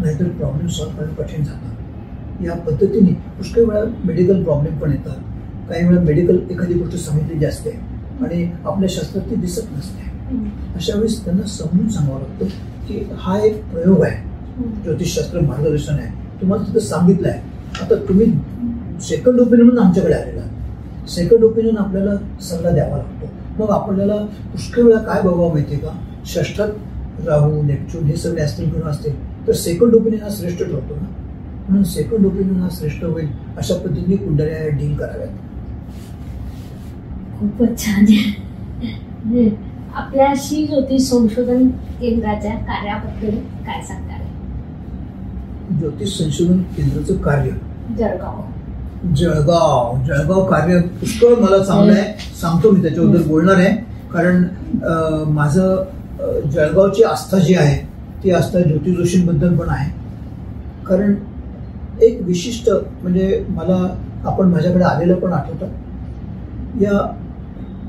नाहीतर प्रॉब्लेम सॉल्व्ह करणं कठीण जातं. या पद्धतीने पुष्कळ वेळा मेडिकल प्रॉब्लेम पण येतात. काही वेळा मेडिकल एखादी गोष्ट सांगितलेली असते आणि आपल्या शास्त्रात ती दिसत नसते. अशा वेळेस त्यांना समजून सांगावं लागतं की हा एक प्रयोग आहे, ज्योतिषशास्त्र मार्गदर्शन आहे, तुम्हाला तिथं सांगितलं आहे. आता तुम्ही सेकंड ओपिनियन म्हणून आमच्याकडे आलेला, सेकंड ओपिनियन आपल्याला सल्ला द्यावा लागतो. मग आपल्याला पुष्कळ वेळा काय बघावं माहितीये का, षष्ठात राहू, नेपच्यून हे सगळे ऍस्ट्रॉनॉमी असतील तर सेकंड ओपिनियन हा श्रेष्ठ ठरतो ना. म्हणून सेकंड ओपिनियन हा श्रेष्ठ होईल अशा पद्धतीने कुंडल्या डील कराव्यात. खूपच छान आहे. आपल्या श्री ज्योतिष संशोधन केंद्राच्या कार्याबद्दल काय सांगणार? ज्योतिष संशोधन केंद्राचं कार्य जळगाव कार्य पुष्कळ मला चांगलं आहे. सांगतो मी त्याच्याबद्दल बोलणार आहे. कारण माझं जळगावची आस्था जी आहे ती आस्था ज्योती जोशींबद्दल पण आहे. कारण एक विशिष्ट म्हणजे मला आपण माझ्याकडे आलेलं पण आठवतं. या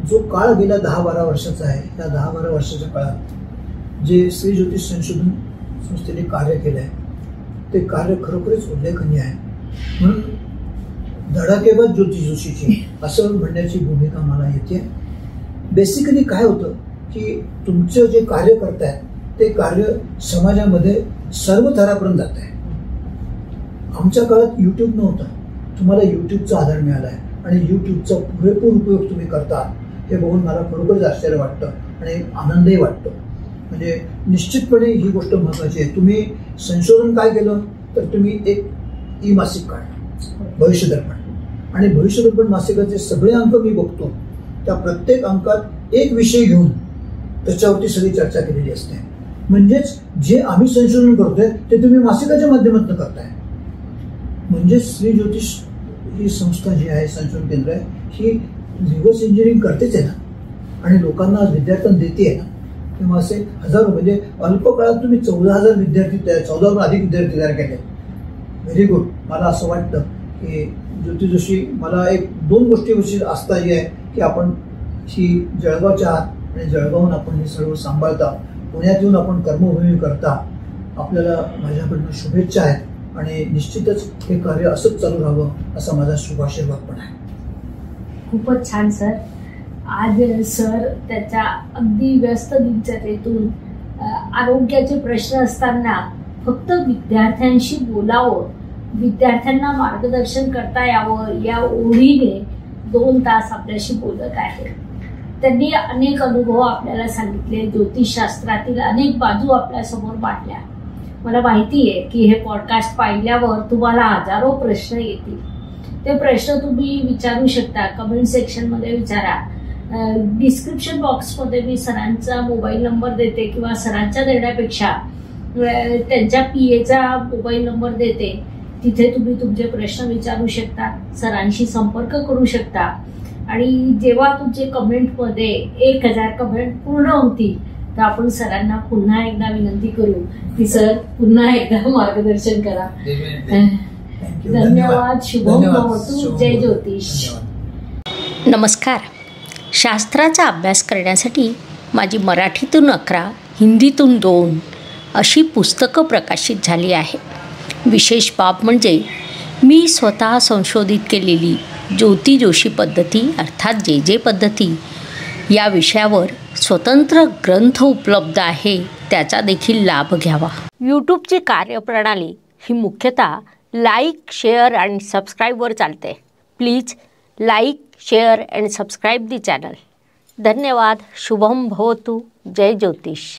जो काळ गेला 10-12 वर्षाचा आहे, या 10-12 वर्षाच्या काळात जे श्री ज्योतिष संशोधन संस्थेने कार्य केलं आहे ते कार्य खरोखरच उल्लेखनीय आहे. म्हणून धडाकेबाज ज्योती जोशीची असं म्हणण्याची भूमिका मला येते. बेसिकली काय होतं की तुमचं जे कार्य करतायत ते कार्य समाजामध्ये सर्व थरापर्यंत जात आहे. आमच्या काळात युट्यूब नव्हता, तुम्हाला युट्यूबचा आधार मिळाला आहे आणि युट्यूबचा पुरेपूर उपयोग तुम्ही करता हे बघून मला खरोखरच आश्चर्य वाटतं आणि आनंदही वाटतो. म्हणजे निश्चितपणे ही गोष्ट महत्वाची आहे. तुम्ही संशोधन काय केलं तर तुम्ही एक ई मासिक काढलं भविष्यदर्पण, आणि भविष्यदर्पण मासिकाचे सगळे अंक मी बघतो. त्या प्रत्येक अंकात एक विषय घेऊन त्याच्यावरती सगळी चर्चा केलेली असते. म्हणजेच जे आम्ही संशोधन करतोय ते तुम्ही मासिकाच्या माध्यमातून करताय. म्हणजे श्री ज्योतिष ही संस्था जी आहे संशोधन केंद्र आहे ही रिव्हर्स इंजिनिअरिंग करतेच आहे ना, आणि लोकांना विद्यार्थ्यांना देते आहे ना. तेव्हा असे हजारो म्हणजे अल्प काळात तुम्ही 14,000 विद्यार्थी 14,000 अधिक विद्यार्थी तयार केले. Very good. मला असं वाटतं की ज्योती जोशी मला 2 गोष्टीविषयी आस्था जी आहे की आपण ही जळगावच्या आत आणि जळगावून आपण हे सर्व सांभाळता, पुण्यात येऊन आपण कर्मभूमी करता. आपल्याला माझ्याकडनं शुभेच्छा आहेत आणि निश्चितच हे कार्य असंच चालू राहावं असा माझा शुभाशीर्वाद पण आहे. खूपच छान सर. आज सर त्याच्या अगदी व्यस्त दिनचर्येतून आरोग्याचे प्रश्न असताना फक्त विद्यार्थ्यांशी बोलावं, विद्यार्थ्यांना मार्गदर्शन करता यावं या ओढीने 2 तास आपल्याशी बोलत आहे. त्यांनी अनेक अनुभव आपल्याला सांगितले, ज्योतिषशास्त्रातील अनेक बाजू आपल्यासमोर मांडल्या. मला माहिती आहे की हे पॉडकास्ट पाहिल्यावर तुम्हाला हजारो प्रश्न येतील. ते प्रश्न तुम्ही विचारू शकता, कमेंट सेक्शनमध्ये विचारा. डिस्क्रिप्शन बॉक्समध्ये मी सरांचा मोबाईल नंबर देते किंवा सरांच्या देण्यापेक्षा त्यांच्या PAचा मोबाईल नंबर देते. तिथे तुम्ही तुमचे प्रश्न विचारू शकता, सरांशी संपर्क करू शकता. आणि जेव्हा तुमचे कमेंटमध्ये 1000 कमेंट पूर्ण होतील तर आपण सरांना पुन्हा एकदा विनंती करू की सर पुन्हा एकदा मार्गदर्शन करा. धन्यवाद. शुभम भवतु. जय ज्योतिष. नमस्कार. शास्त्राचा अभ्यास करण्यासाठी माझी मराठीतून 11, हिंदीतून 2 अशी पुस्तकं प्रकाशित झाली आहे. विशेष बाब म्हणजे मी स्वतः संशोधित केलेली ज्योती जोशी पद्धती अर्थात JJ पद्धती या विषयावर स्वतंत्र ग्रंथ उपलब्ध आहे, त्याचा देखील लाभ घ्यावा. यूट्यूबची कार्यप्रणाली ही मुख्यतः लाईक, शेअर आणि सबस्क्राईबवर चालते. Please like, share and subscribe the channel. धन्यवाद. शुभम भवतु. जय ज्योतिष.